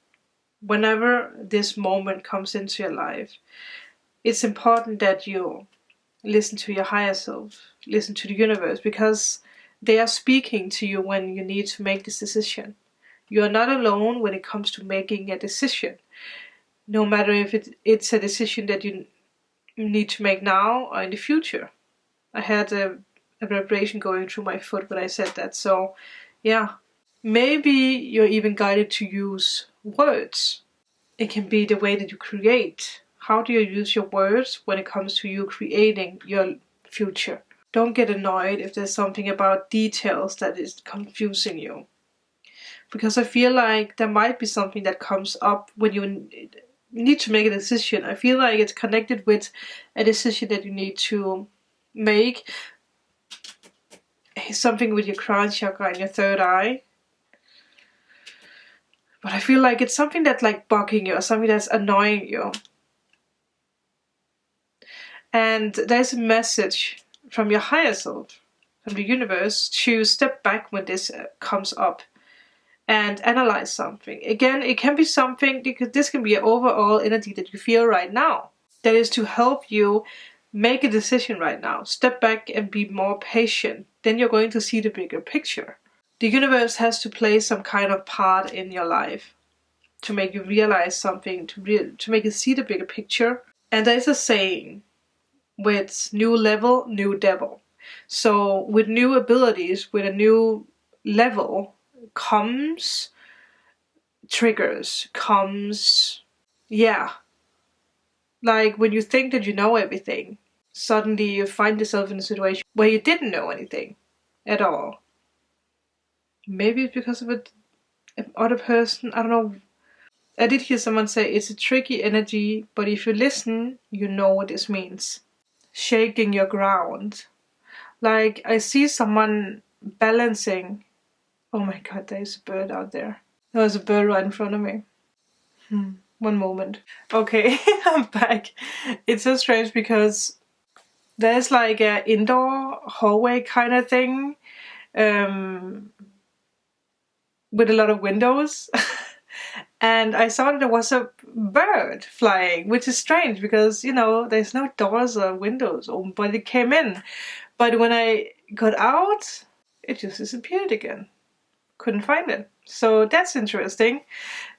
whenever this moment comes into your life, it's important that you listen to your higher self, listen to the universe, because they are speaking to you when you need to make this decision. You are not alone when it comes to making a decision, no matter if it's a decision that you need to make now or in the future. I had a vibration going through my foot when I said that, so yeah. Maybe you're even guided to use words. It can be the way that you create. How do you use your words when it comes to you creating your future? Don't get annoyed if there's something about details that is confusing you. Because I feel like there might be something that comes up when you need to make a decision. I feel like it's connected with a decision that you need to make. Something with your crown chakra and your third eye. But I feel like it's something that's like bugging you or something that's annoying you. And there's a message from your higher self, from the universe, to step back when this comes up and analyze something. Again, it can be something, because this can be an overall energy that you feel right now. That is to help you make a decision right now. Step back and be more patient. Then you're going to see the bigger picture. The universe has to play some kind of part in your life to make you realize something, to make you see the bigger picture. And there's a saying, with new level, new devil. So with new abilities, with a new level, comes triggers, comes, like when you think that you know everything, suddenly you find yourself in a situation where you didn't know anything at all. Maybe it's because of an other person, I don't know. I did hear someone say it's a tricky energy, but if you listen, you know what this means. Shaking your ground. Like, I see someone balancing. Oh my god, there's a bird out there. There was a bird right in front of me. One moment. Okay, I'm back. It's so strange because there's like an indoor hallway kind of thing with a lot of windows. And I saw that there was a bird flying, which is strange because, you know, there's no doors or windows open, but it came in. But when I got out, it just disappeared again. Couldn't find it. So that's interesting.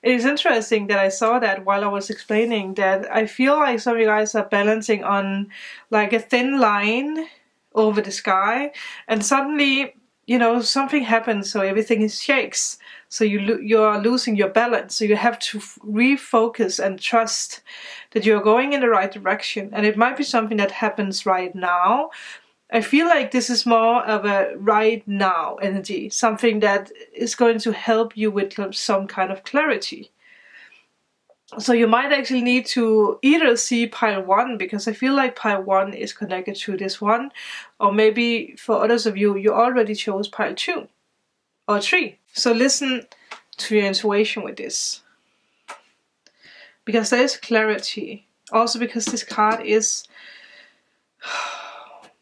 It is interesting that I saw that while I was explaining that I feel like some of you guys are balancing on like a thin line over the sky, and suddenly, you know, something happens, so everything shakes. So you're losing your balance. So you have to refocus and trust that you're going in the right direction. And it might be something that happens right now. I feel like this is more of a right now energy, something that is going to help you with some kind of clarity. So you might actually need to either see pile 1, because I feel like pile 1 is connected to this one, or maybe for others of you, you already chose pile 2 or 3. So listen to your intuition with this, because there is clarity. Also because this card is,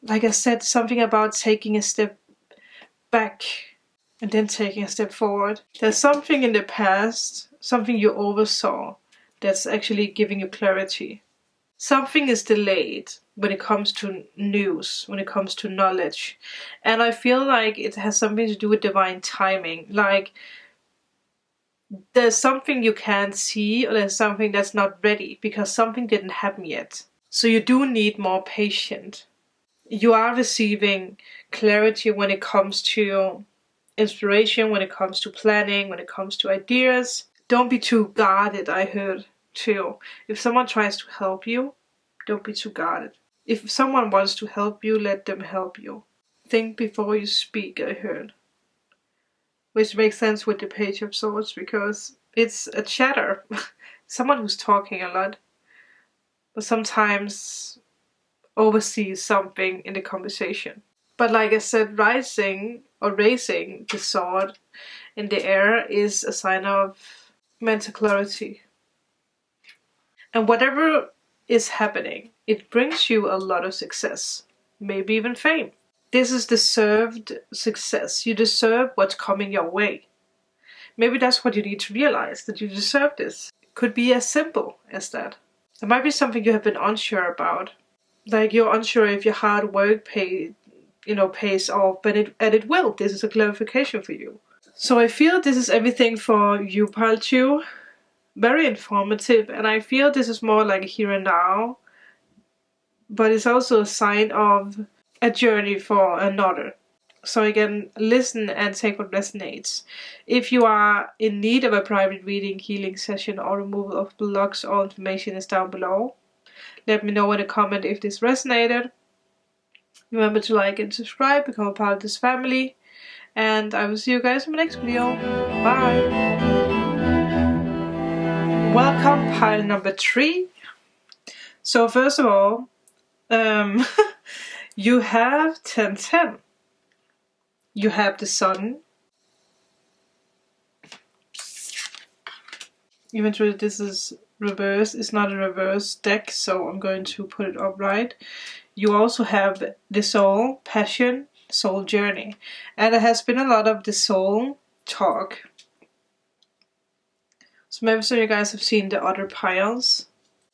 like I said, something about taking a step back and then taking a step forward. There's something in the past, something you oversaw, that's actually giving you clarity. Something is delayed when it comes to news, when it comes to knowledge. And I feel like it has something to do with divine timing. Like, there's something you can't see, or there's something that's not ready because something didn't happen yet. So you do need more patience. You are receiving clarity when it comes to inspiration, when it comes to planning, when it comes to ideas. Don't be too guarded, I heard too. If someone tries to help you, don't be too guarded. If someone wants to help you, let them help you. Think before you speak, I heard. Which makes sense with the Page of Swords, because it's a chatter. Someone who's talking a lot, but sometimes oversees something in the conversation. But like I said, rising or raising the sword in the air is a sign of mental clarity. And whatever is happening, it brings you a lot of success, maybe even fame. This is deserved success. You deserve what's coming your way. Maybe that's what you need to realize, that you deserve this. could be as simple as that. There might be something you have been unsure about. Like you're unsure if your hard work pays off, but it will. This is a clarification for you. So I feel this is everything for you, pile 2. Very informative, and I feel this is more like a here and now, but it's also a sign of a journey for another. So again, listen and take what resonates. If you are in need of a private reading, healing session, or removal of blocks, all information is down below. Let me know in a comment if this resonated. Remember to like and subscribe, become a part of this family, and I will see you guys in my next video. Bye! Welcome, pile number 3. So first of all, you have 10-10. You have the Sun. Even though this is reverse, it's not a reverse deck, so I'm going to put it upright. You also have the Soul, Passion, Soul Journey. And there has been a lot of the Soul talk. So maybe some of you guys have seen the other piles.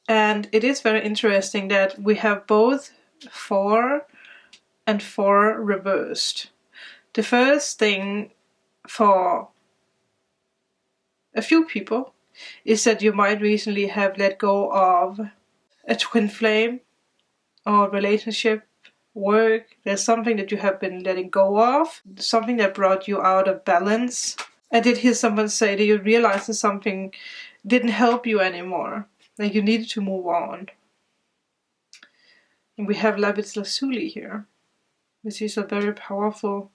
And it is very interesting that we have both 4 and 4 reversed. The first thing for a few people is that you might recently have let go of a twin flame or relationship, work. There's something that you have been letting go of, something that brought you out of balance. I did hear someone say that you realized that something didn't help you anymore, that you needed to move on. And we have lapis lazuli here, which is a very powerful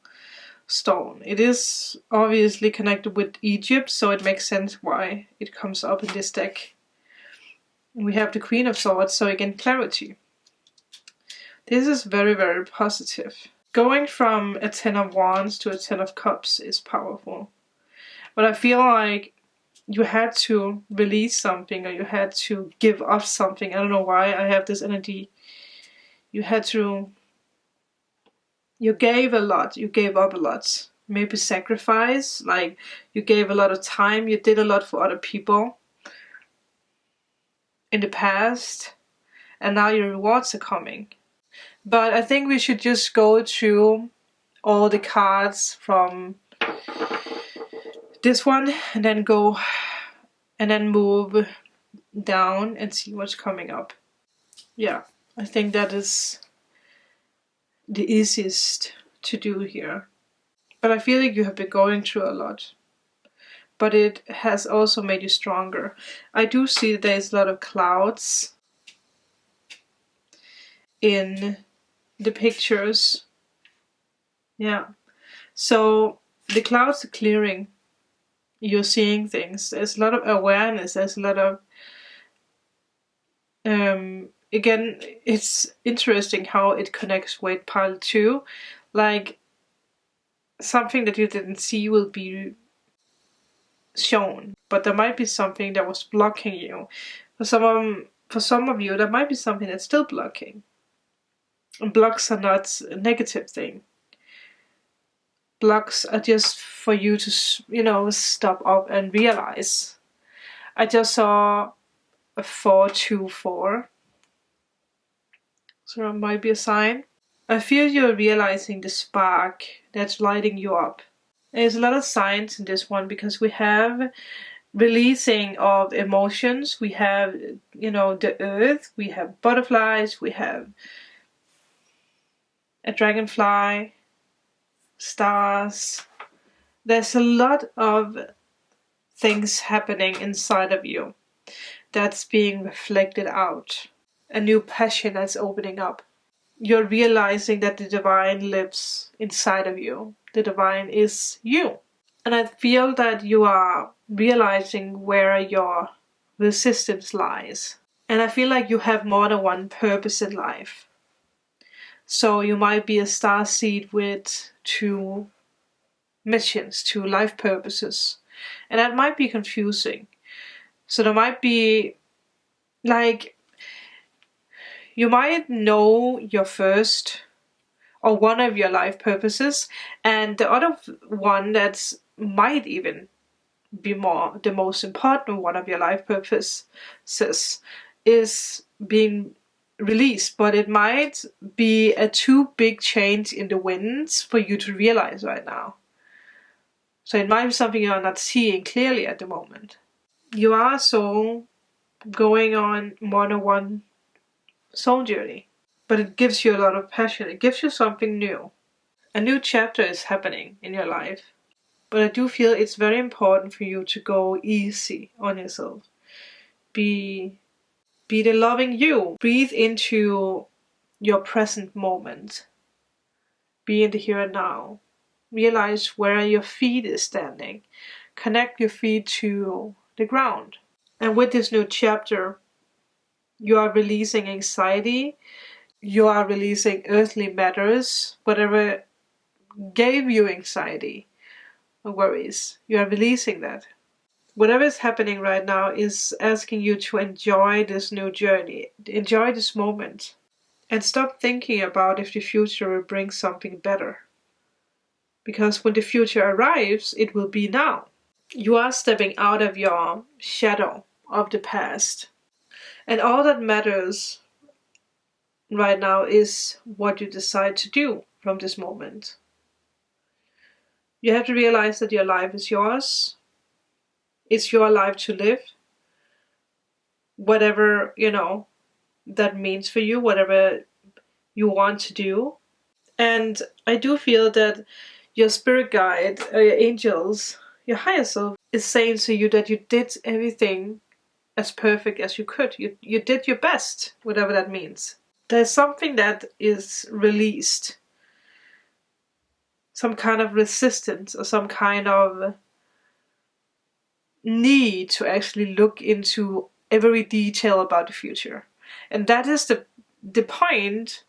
stone. It is obviously connected with Egypt, so it makes sense why it comes up in this deck. We have the Queen of Swords, so again, clarity. This is very, very positive. Going from a 10 of Wands to a 10 of Cups is powerful. But I feel like you had to release something, or you had to give up something. I don't know why I have this energy. You gave a lot, you gave up a lot. Maybe sacrifice, like you gave a lot of time, you did a lot for other people in the past, and now your rewards are coming. But I think we should just go through all the cards from this one and then move down and see what's coming up. Yeah, I think that is the easiest to do here. But I feel like you have been going through a lot. But it has also made you stronger. I do see that there's a lot of clouds in the pictures. Yeah. So the clouds are clearing. You're seeing things. There's a lot of awareness. There's a lot of... again, it's interesting how it connects with pile 2. Like, something that you didn't see will be shown, but there might be something that was blocking you. For some of you, there might be something that's still blocking. And blocks are not a negative thing. Blocks are just for you to, stop up and realize. I just saw a 4-2-4. So that might be a sign. I feel you're realizing the spark that's lighting you up. There's a lot of signs in this one because we have releasing of emotions. We have, the earth. We have butterflies. We have a dragonfly. Stars. There's a lot of things happening inside of you that's being reflected out. A new passion that's opening up. You're realizing that the divine lives inside of you. The divine is you. And I feel that you are realizing where your resistance lies. And I feel like you have more than one purpose in life. So you might be a starseed with 2 missions, 2 life purposes. And that might be confusing. So there might be, like, you might know your first or one of your life purposes, and the other one that might even be the most important one of your life purposes is being released, but it might be a too big change in the winds for you to realize right now. So it might be something you're not seeing clearly at the moment. You are so going on one-on-one soul journey, but it gives you a lot of passion. It gives you something new. A new chapter is happening in your life. But I do feel it's very important for you to go easy on yourself. Be the loving you. Breathe into your present moment. Be in the here and now. Realize where your feet is standing. Connect your feet to the ground. And with this new chapter, you are releasing anxiety. You are releasing earthly matters. Whatever gave you anxiety or worries, you are releasing that. Whatever is happening right now is asking you to enjoy this new journey. Enjoy this moment. And stop thinking about if the future will bring something better. Because when the future arrives, it will be now. You are stepping out of your shadow of the past. And all that matters right now is what you decide to do from this moment. You have to realize that your life is yours. It's your life to live. Whatever, that means for you, whatever you want to do. And I do feel that your spirit guide, or your angels, your higher self is saying to you that you did everything as perfect as you could. You did your best, whatever that means. There's something that is released. Some kind of resistance or some kind of need to actually look into every detail about the future. And that is the point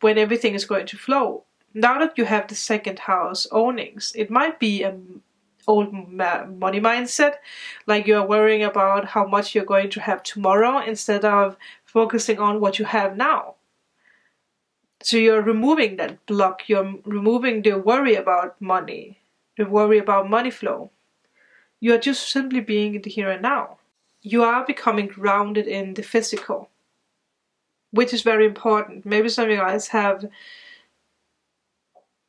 when everything is going to flow. Now that you have the second house ownings, it might be an old money mindset, like you're worrying about how much you're going to have tomorrow instead of focusing on what you have now. So you're removing that block, you're removing the worry about money, the worry about money flow. You are just simply being in the here and now. You are becoming grounded in the physical, which is very important. Maybe some of you guys have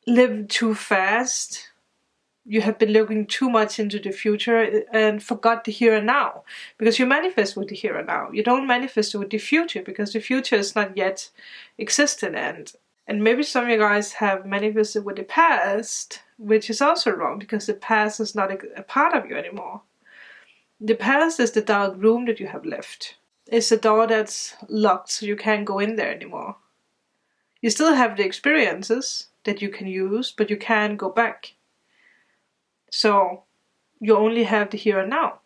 lived too fast. You have been looking too much into the future and forgot the here and now. Because you manifest with the here and now. You don't manifest with the future because the future is not yet existent. And maybe some of you guys have manifested with the past, which is also wrong because the past is not a part of you anymore. The past is the dark room that you have left. It's a door that's locked so you can't go in there anymore. You still have the experiences that you can use, but you can't go back. So you only have the here and now.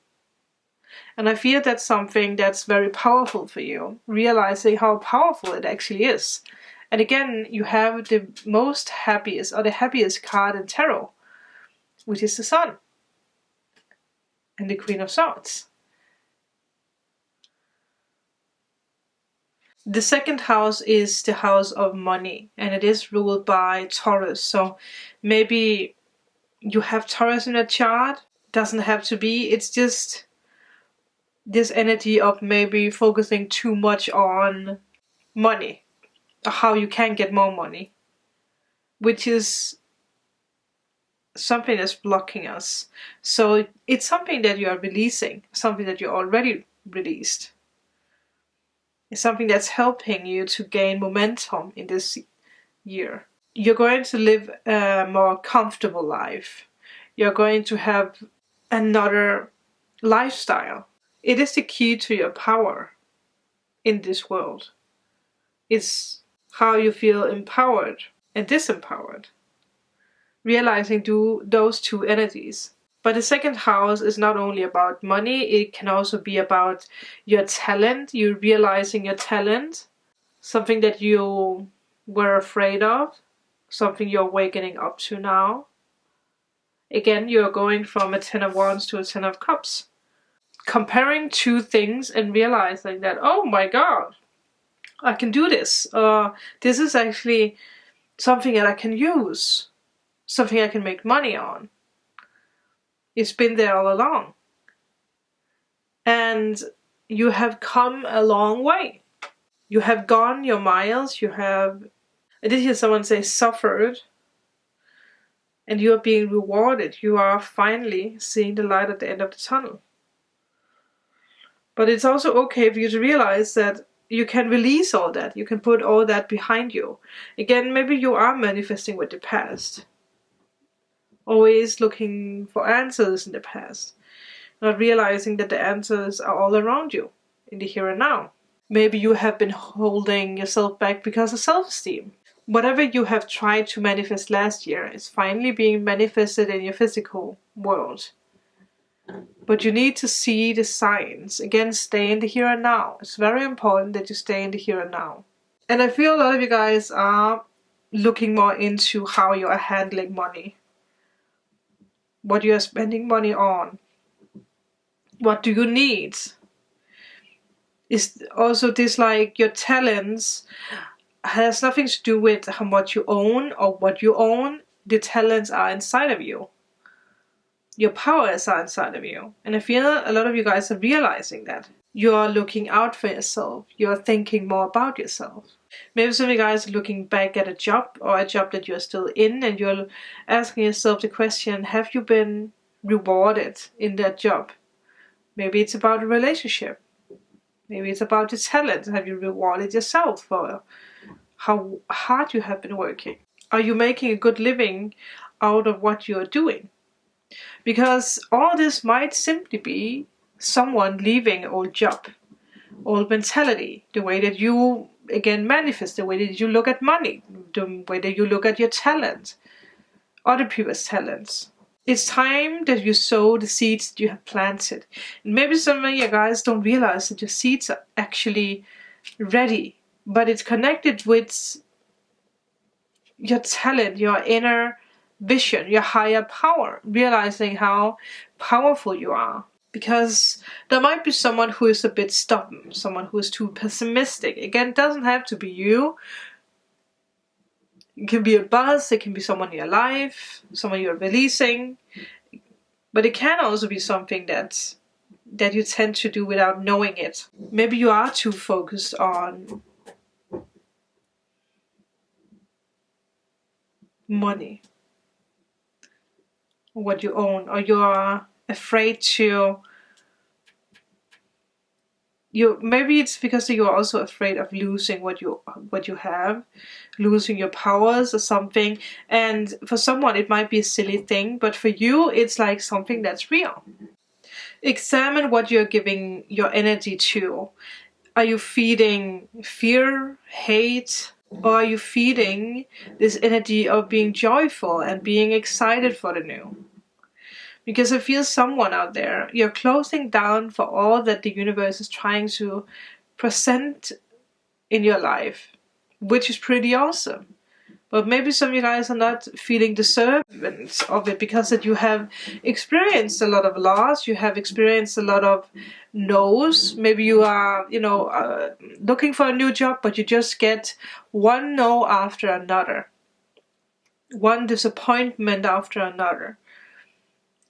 And I feel that's something that's very powerful for you, realizing how powerful it actually is. And again, you have the happiest card in tarot, which is the Sun and the Queen of Swords. The second house is the house of money, and it is ruled by Taurus. So maybe you have Taurus in a chart. Doesn't have to be. It's just this energy of maybe focusing too much on money, or how you can get more money, which is something that's blocking us. So it's something that you are releasing, something that you already released. It's something that's helping you to gain momentum in this year. You're going to live a more comfortable life. You're going to have another lifestyle. It is the key to your power in this world. It's how you feel empowered and disempowered. Realizing those two energies. But the second house is not only about money, it can also be about your talent. You're realizing your talent, something that you were afraid of, something you're waking up to now. Again, you're going from a 10 of Wands to a 10 of Cups. Comparing two things and realizing that, oh my god, I can do this. This is actually something that I can use. Something I can make money on. It's been there all along. And you have come a long way. You have gone your miles. I did hear someone say suffered. And you are being rewarded. You are finally seeing the light at the end of the tunnel. But it's also okay for you to realize that you can release all that. You can put all that behind you. Again, maybe you are manifesting with the past. Always looking for answers in the past. Not realizing that the answers are all around you, in the here and now. Maybe you have been holding yourself back because of self-esteem. Whatever you have tried to manifest last year is finally being manifested in your physical world. But you need to see the signs. Again, stay in the here and now. It's very important that you stay in the here and now. And I feel a lot of you guys are looking more into how you are handling money. What you are spending money on. What do you need? Is also this like your talents has nothing to do with how much you own or what you own. The talents are inside of you. Your powers are inside of you. And I feel a lot of you guys are realizing that. You're looking out for yourself. You're thinking more about yourself. Maybe some of you guys are looking back at a job or a job that you're still in, and you're asking yourself the question, have you been rewarded in that job? Maybe it's about a relationship. Maybe it's about your talent. Have you rewarded yourself for how hard you have been working? Are you making a good living out of what you're doing? Because all this might simply be someone leaving an old job, old mentality, the way that you, again, manifest, the way that you look at money, the way that you look at your talent, other people's talents. It's time that you sow the seeds that you have planted. And maybe some of you guys don't realize that your seeds are actually ready, but it's connected with your talent, your inner vision, your higher power, realizing how powerful you are. Because there might be someone who is a bit stubborn, someone who is too pessimistic. Again, it doesn't have to be you. It can be a boss, it can be someone in your life, someone you're releasing. But it can also be something that you tend to do without knowing it. Maybe you are too focused on money, what you own, or you are afraid to. Maybe it's because you are also afraid of losing what you have, losing your powers or something. And for someone it might be a silly thing, but for you it's like something that's real. Examine what you're giving your energy to. Are you feeding fear, hate, or are you feeding this energy of being joyful and being excited for the new? Because I feel someone out there, you're closing down for all that the universe is trying to present in your life, which is pretty awesome. But maybe some of you guys are not feeling deserving of it because that you have experienced a lot of loss, you have experienced a lot of no's. Maybe you are, looking for a new job, but you just get one no after another, one disappointment after another.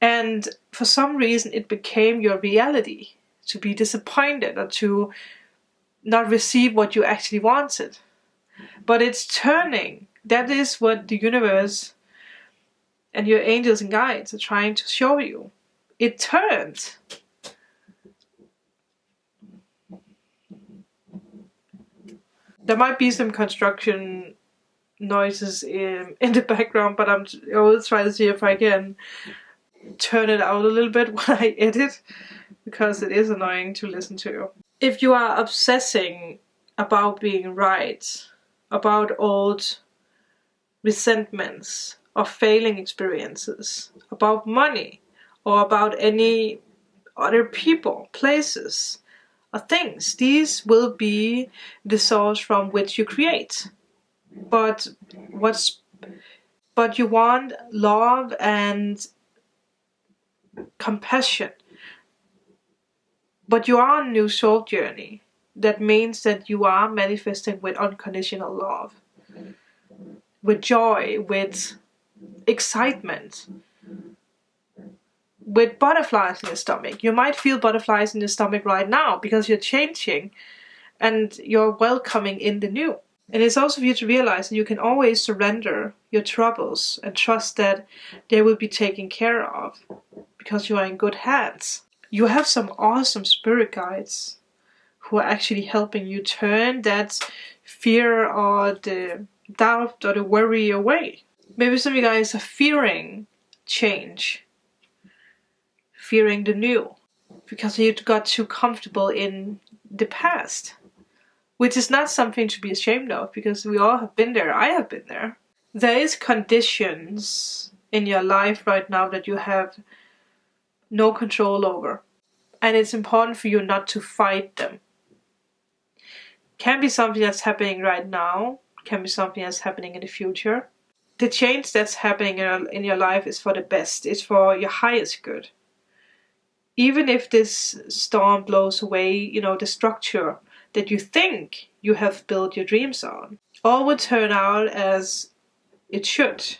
And for some reason it became your reality to be disappointed or to not receive what you actually wanted. But it's turning. That is what the universe and your angels and guides are trying to show you. It turned. There might be some construction noises in the background, but I will try to see if I can turn it out a little bit when I edit, because it is annoying to listen to. If you are obsessing about being right, about old resentments or failing experiences, about money, or about any other people, places, or things, these will be the source from which you create. But you want love and compassion. But you are on a new soul journey. That means that you are manifesting with unconditional love, with joy, with excitement. with butterflies in your stomach. You might feel butterflies in your stomach right now because you're changing and you're welcoming in the new. And it's also for you to realize that you can always surrender your troubles and trust that they will be taken care of because you are in good hands. You have some awesome spirit guides who are actually helping you turn that fear or the doubt or the worry away. Maybe some of you guys are fearing change, fearing the new, because you got too comfortable in the past, which is not something to be ashamed of, because we all have been there. I have been there. There is conditions in your life right now that you have no control over, and it's important for you not to fight them. Can be something that's happening right now, can be something that's happening in the future. The change that's happening in your life is for the best. It's for your highest good. Even if this storm blows away, the structure that you think you have built your dreams on, all will turn out as it should.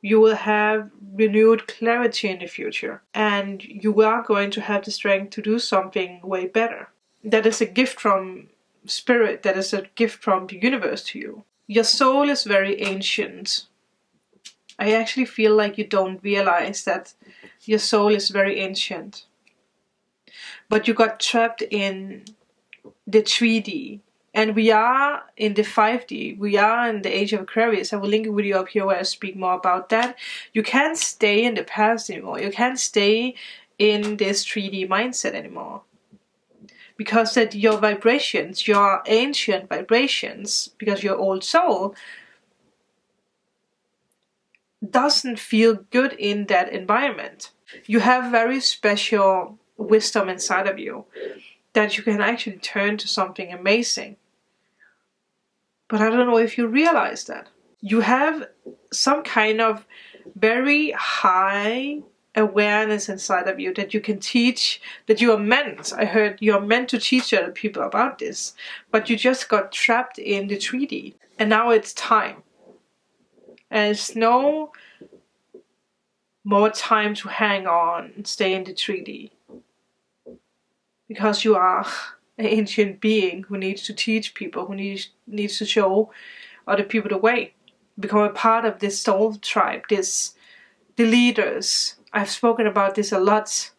You will have renewed clarity in the future, and you are going to have the strength to do something way better. That is a gift from Spirit, that is a gift from the universe to you. Your soul is very ancient. I actually feel like you don't realize that your soul is very ancient. But you got trapped in the 3D. And we are in the 5D. We are in the age of Aquarius. I will link a video up here where I speak more about that. You can't stay in the past anymore. You can't stay in this 3D mindset anymore. Because that your vibrations, your ancient vibrations, because your old soul doesn't feel good in that environment. You have very special wisdom inside of you that you can actually turn to something amazing. But I don't know if you realize that. You have some kind of very high awareness inside of you that you can teach, that you are meant. I heard you are meant to teach other people about this, but you just got trapped in the 3D. And now it's time. And it's no more time to hang on and stay in the 3D. Because you are an ancient being who needs to teach people, who needs to show other people the way. Become a part of this soul tribe, the leaders. I've spoken about this a lot.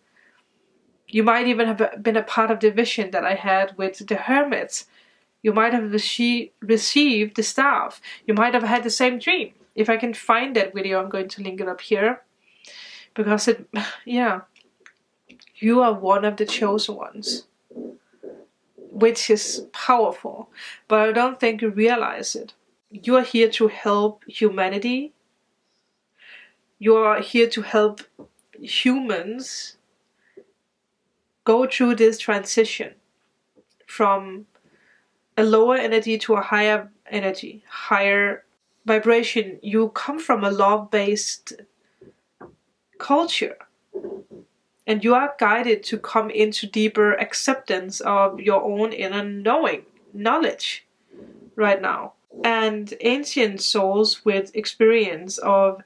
You might even have been a part of the vision that I had with the hermits. You might have received the staff. You might have had the same dream. If I can find that video, I'm going to link it up here. Because you are one of the chosen ones. Which is powerful. But I don't think you realize it. You are here to help humanity. You are here to help humans go through this transition from a lower energy to a higher energy, higher vibration. You come from a love-based culture. And you are guided to come into deeper acceptance of your own inner knowledge right now. And ancient souls with experience of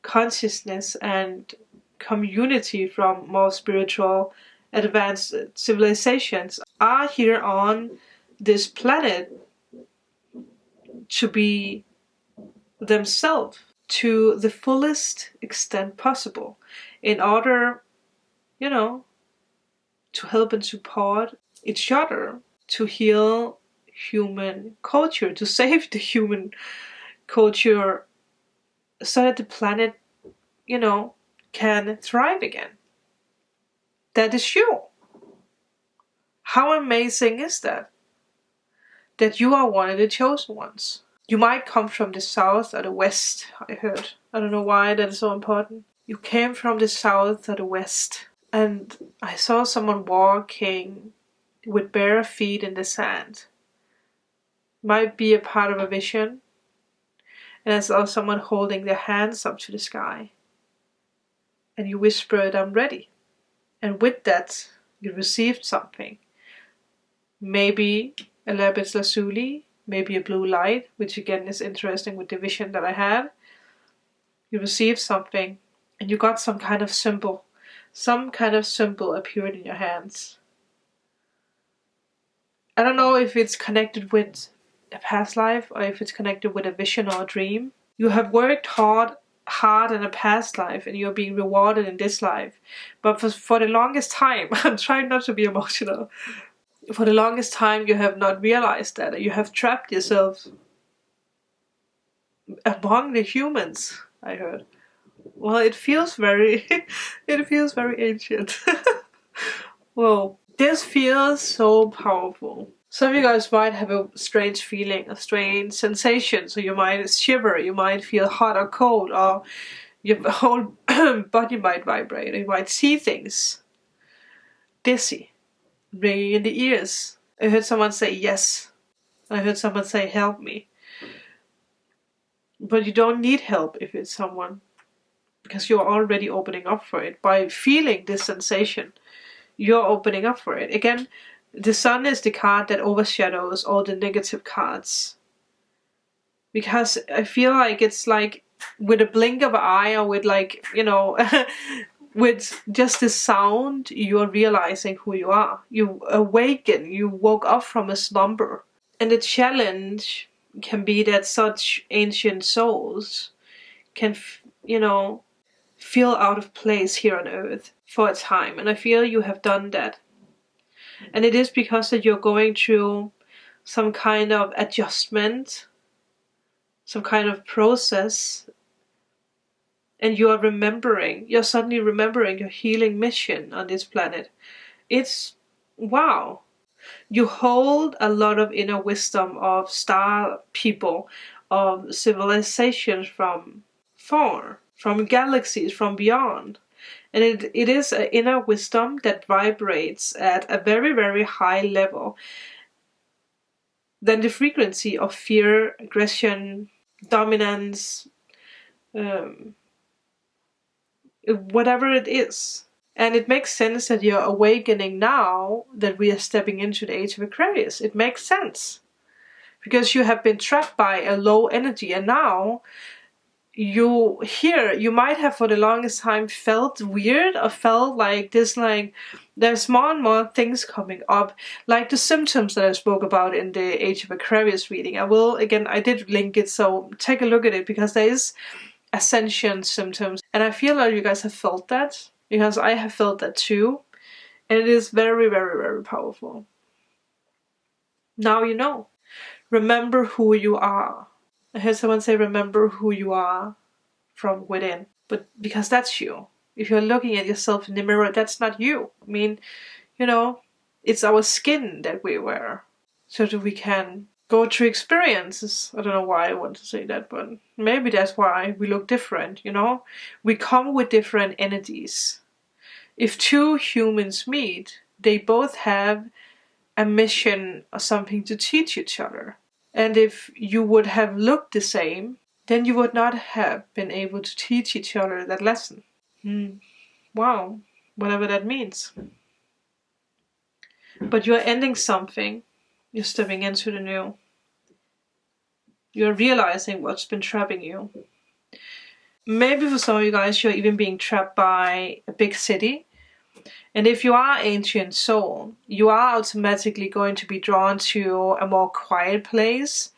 consciousness and community from more spiritual, advanced civilizations are here on this planet to be themselves to the fullest extent possible in order to help and support each other, to heal human culture, to save the human culture so that the planet, can thrive again. That is you. How amazing is that? That you are one of the chosen ones. You might come from the south or the west, I heard. I don't know why that is so important. You came from the south or the west. And I saw someone walking with bare feet in the sand. Might be a part of a vision. And I saw someone holding their hands up to the sky. And you whispered, "I'm ready." And with that, you received something. Maybe a lapis lazuli, maybe a blue light, which again is interesting with the vision that I had. You received something, and you got some kind of symbol. some kind of symbol appeared in your hands. I don't know if it's connected with a past life or if it's connected with a vision or a dream. You have worked hard in a past life and you're being rewarded in this life. But for the longest time, I'm trying not to be emotional. For the longest time, you have not realized that. You have trapped yourself among the humans, I heard. Well, it feels very, it feels very ancient. Whoa, this feels so powerful. Some of you guys might have a strange feeling, a strange sensation. So you might shiver, you might feel hot or cold, or your whole body might vibrate. You might see things. Dizzy, ringing in the ears. I heard someone say yes. I heard someone say help me. But you don't need help if it's someone, because you're already opening up for it. By feeling this sensation, you're opening up for it. Again, the sun is the card that overshadows all the negative cards. Because I feel like it's like with a blink of an eye, or with like, you know, with just the sound, you're realizing who you are. You awaken, you woke up from a slumber. And the challenge can be that such ancient souls can, you know, feel out of place here on earth for a time. And I feel you have done that. And it is because that you're going through some kind of adjustment, some kind of process, and you're suddenly remembering your healing mission on this planet. It's wow. You hold a lot of inner wisdom of star people, of civilizations from far, from galaxies, from beyond. And it is an inner wisdom that vibrates at a very, very high level than the frequency of fear, aggression, dominance, whatever it is. And it makes sense that you're awakening now that we are stepping into the age of Aquarius. It makes sense. Because you have been trapped by a low energy, and now you might have for the longest time felt weird, or felt like this, like there's more and more things coming up, like the symptoms that I spoke about in the Age of Aquarius reading. I did link it, so take a look at it, because there is ascension symptoms, and I feel like you guys have felt that, because I have felt that too, and it is very, very, very powerful. Now you know. Remember who you are. I heard someone say, remember who you are from within. But because that's you. If you're looking at yourself in the mirror, that's not you. I mean, you know, it's our skin that we wear so that we can go through experiences. I don't know why I want to say that, but maybe that's why we look different, you know? We come with different energies. If two humans meet, they both have a mission or something to teach each other. And if you would have looked the same, then you would not have been able to teach each other that lesson. Wow, whatever that means. But you're ending something. You're stepping into the new. You're realizing what's been trapping you. Maybe for some of you guys, you're even being trapped by a big city. And if you are ancient soul, you are automatically going to be drawn to a more quiet place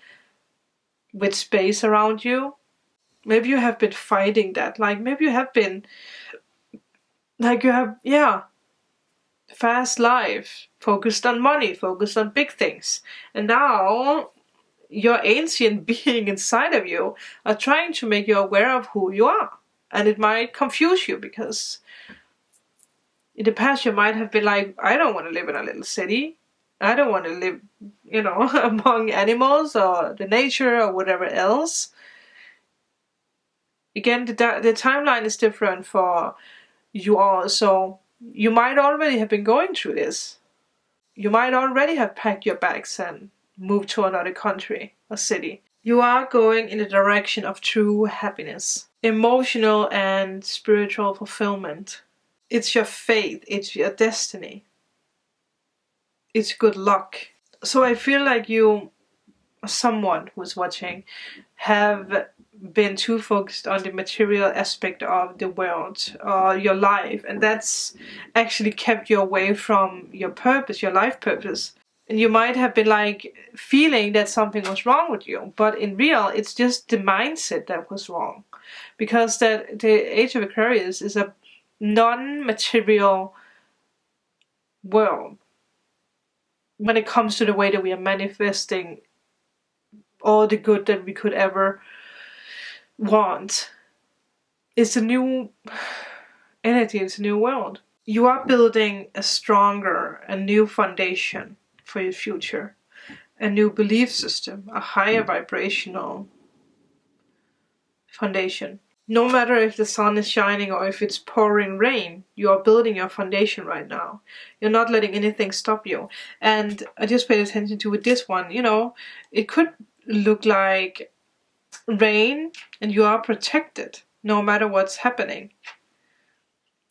with space around you. Maybe you have been fighting that. Like, maybe you have been, like, you have, fast life, focused on money, focused on big things. And now, your ancient being inside of you are trying to make you aware of who you are. And it might confuse you, because in the past you might have been like, I don't want to live in a little city. I don't want to live, among animals or the nature or whatever else. Again, the timeline is different for you all. So you might already have been going through this. You might already have packed your bags and moved to another country or city. You are going in the direction of true happiness, emotional and spiritual fulfillment. It's your fate, it's your destiny. It's good luck. So I feel like you, someone who's watching, have been too focused on the material aspect of the world or your life, and that's actually kept you away from your purpose, your life purpose. And you might have been like feeling that something was wrong with you, but in real, it's just the mindset that was wrong, because that the Age of Aquarius is a non-material world when it comes to the way that we are manifesting all the good that we could ever want. It's a new energy, it's a new world. You are building a stronger, a new foundation for your future, a new belief system, a higher vibrational foundation. No matter if the sun is shining or if it's pouring rain, you are building your foundation right now. You're not letting anything stop you. And I just paid attention to with this one, it could look like rain and you are protected no matter what's happening.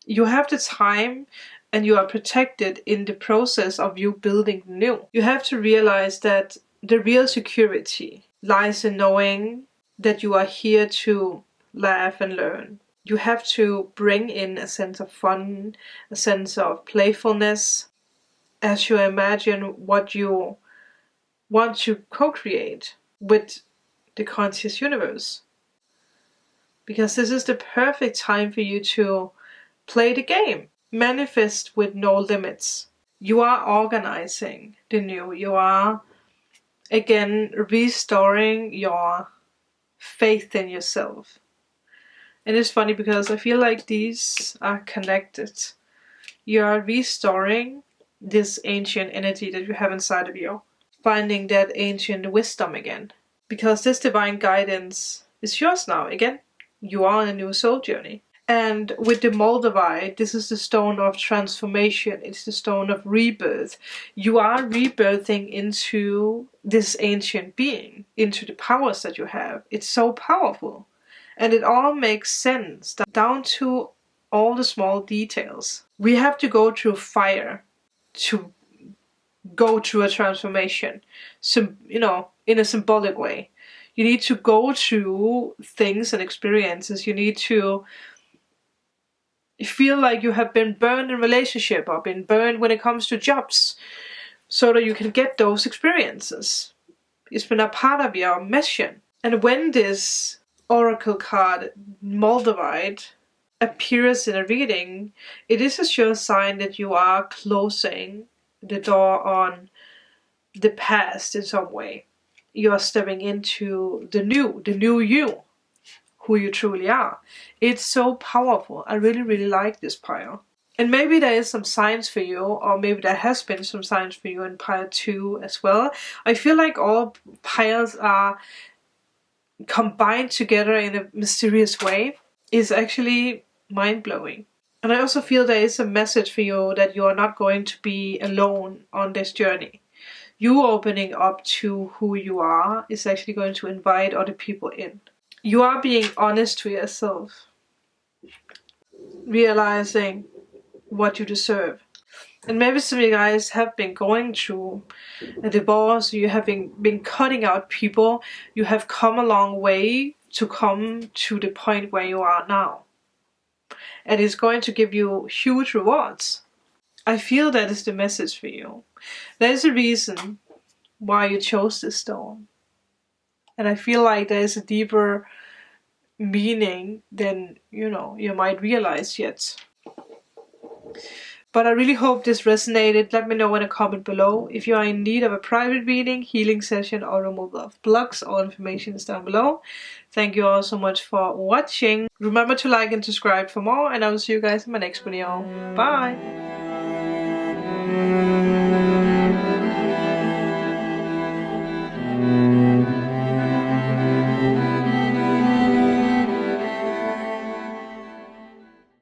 You have the time and you are protected in the process of you building new. You have to realize that the real security lies in knowing that you are here to laugh and learn. You have to bring in a sense of fun, a sense of playfulness as you imagine what you want to co-create with the conscious universe. Because this is the perfect time for you to play the game. Manifest with no limits. You are organizing the new. You are, again, restoring your faith in yourself. And it's funny because I feel like these are connected. You are restoring this ancient energy that you have inside of you. Finding that ancient wisdom again. Because this divine guidance is yours now. Again, you are on a new soul journey. And with the Moldavite, this is the stone of transformation. It's the stone of rebirth. You are rebirthing into this ancient being, into the powers that you have. It's so powerful. And it all makes sense, down to all the small details. We have to go through fire to go through a transformation. So, in a symbolic way. You need to go through things and experiences. You need to feel like you have been burned in relationship or been burned when it comes to jobs, so that you can get those experiences. It's been a part of your mission. And when this oracle card, Moldavite, appears in a reading, it is a sure sign that you are closing the door on the past in some way. You are stepping into the new you, who you truly are. It's so powerful. I really, really like this pile. And maybe there is some signs for you, or maybe there has been some signs for you in pile 2 as well. I feel like all piles are combined together in a mysterious way. Is actually mind-blowing. And I also feel there is a message for you that you are not going to be alone on this journey. You opening up to who you are is actually going to invite other people in. You are being honest to yourself, realizing what you deserve. And maybe some of you guys have been going through a divorce, you have been cutting out people, you have come a long way to come to the point where you are now. And it's going to give you huge rewards. I feel that is the message for you. There's a reason why you chose this stone. And I feel like there's a deeper meaning than, you might realize yet. But I really hope this resonated. Let me know in a comment below. If you are in need of a private reading, healing session, or removal of blocks, all information is down below. Thank you all so much for watching. Remember to like and subscribe for more, and I will see you guys in my next video. Bye!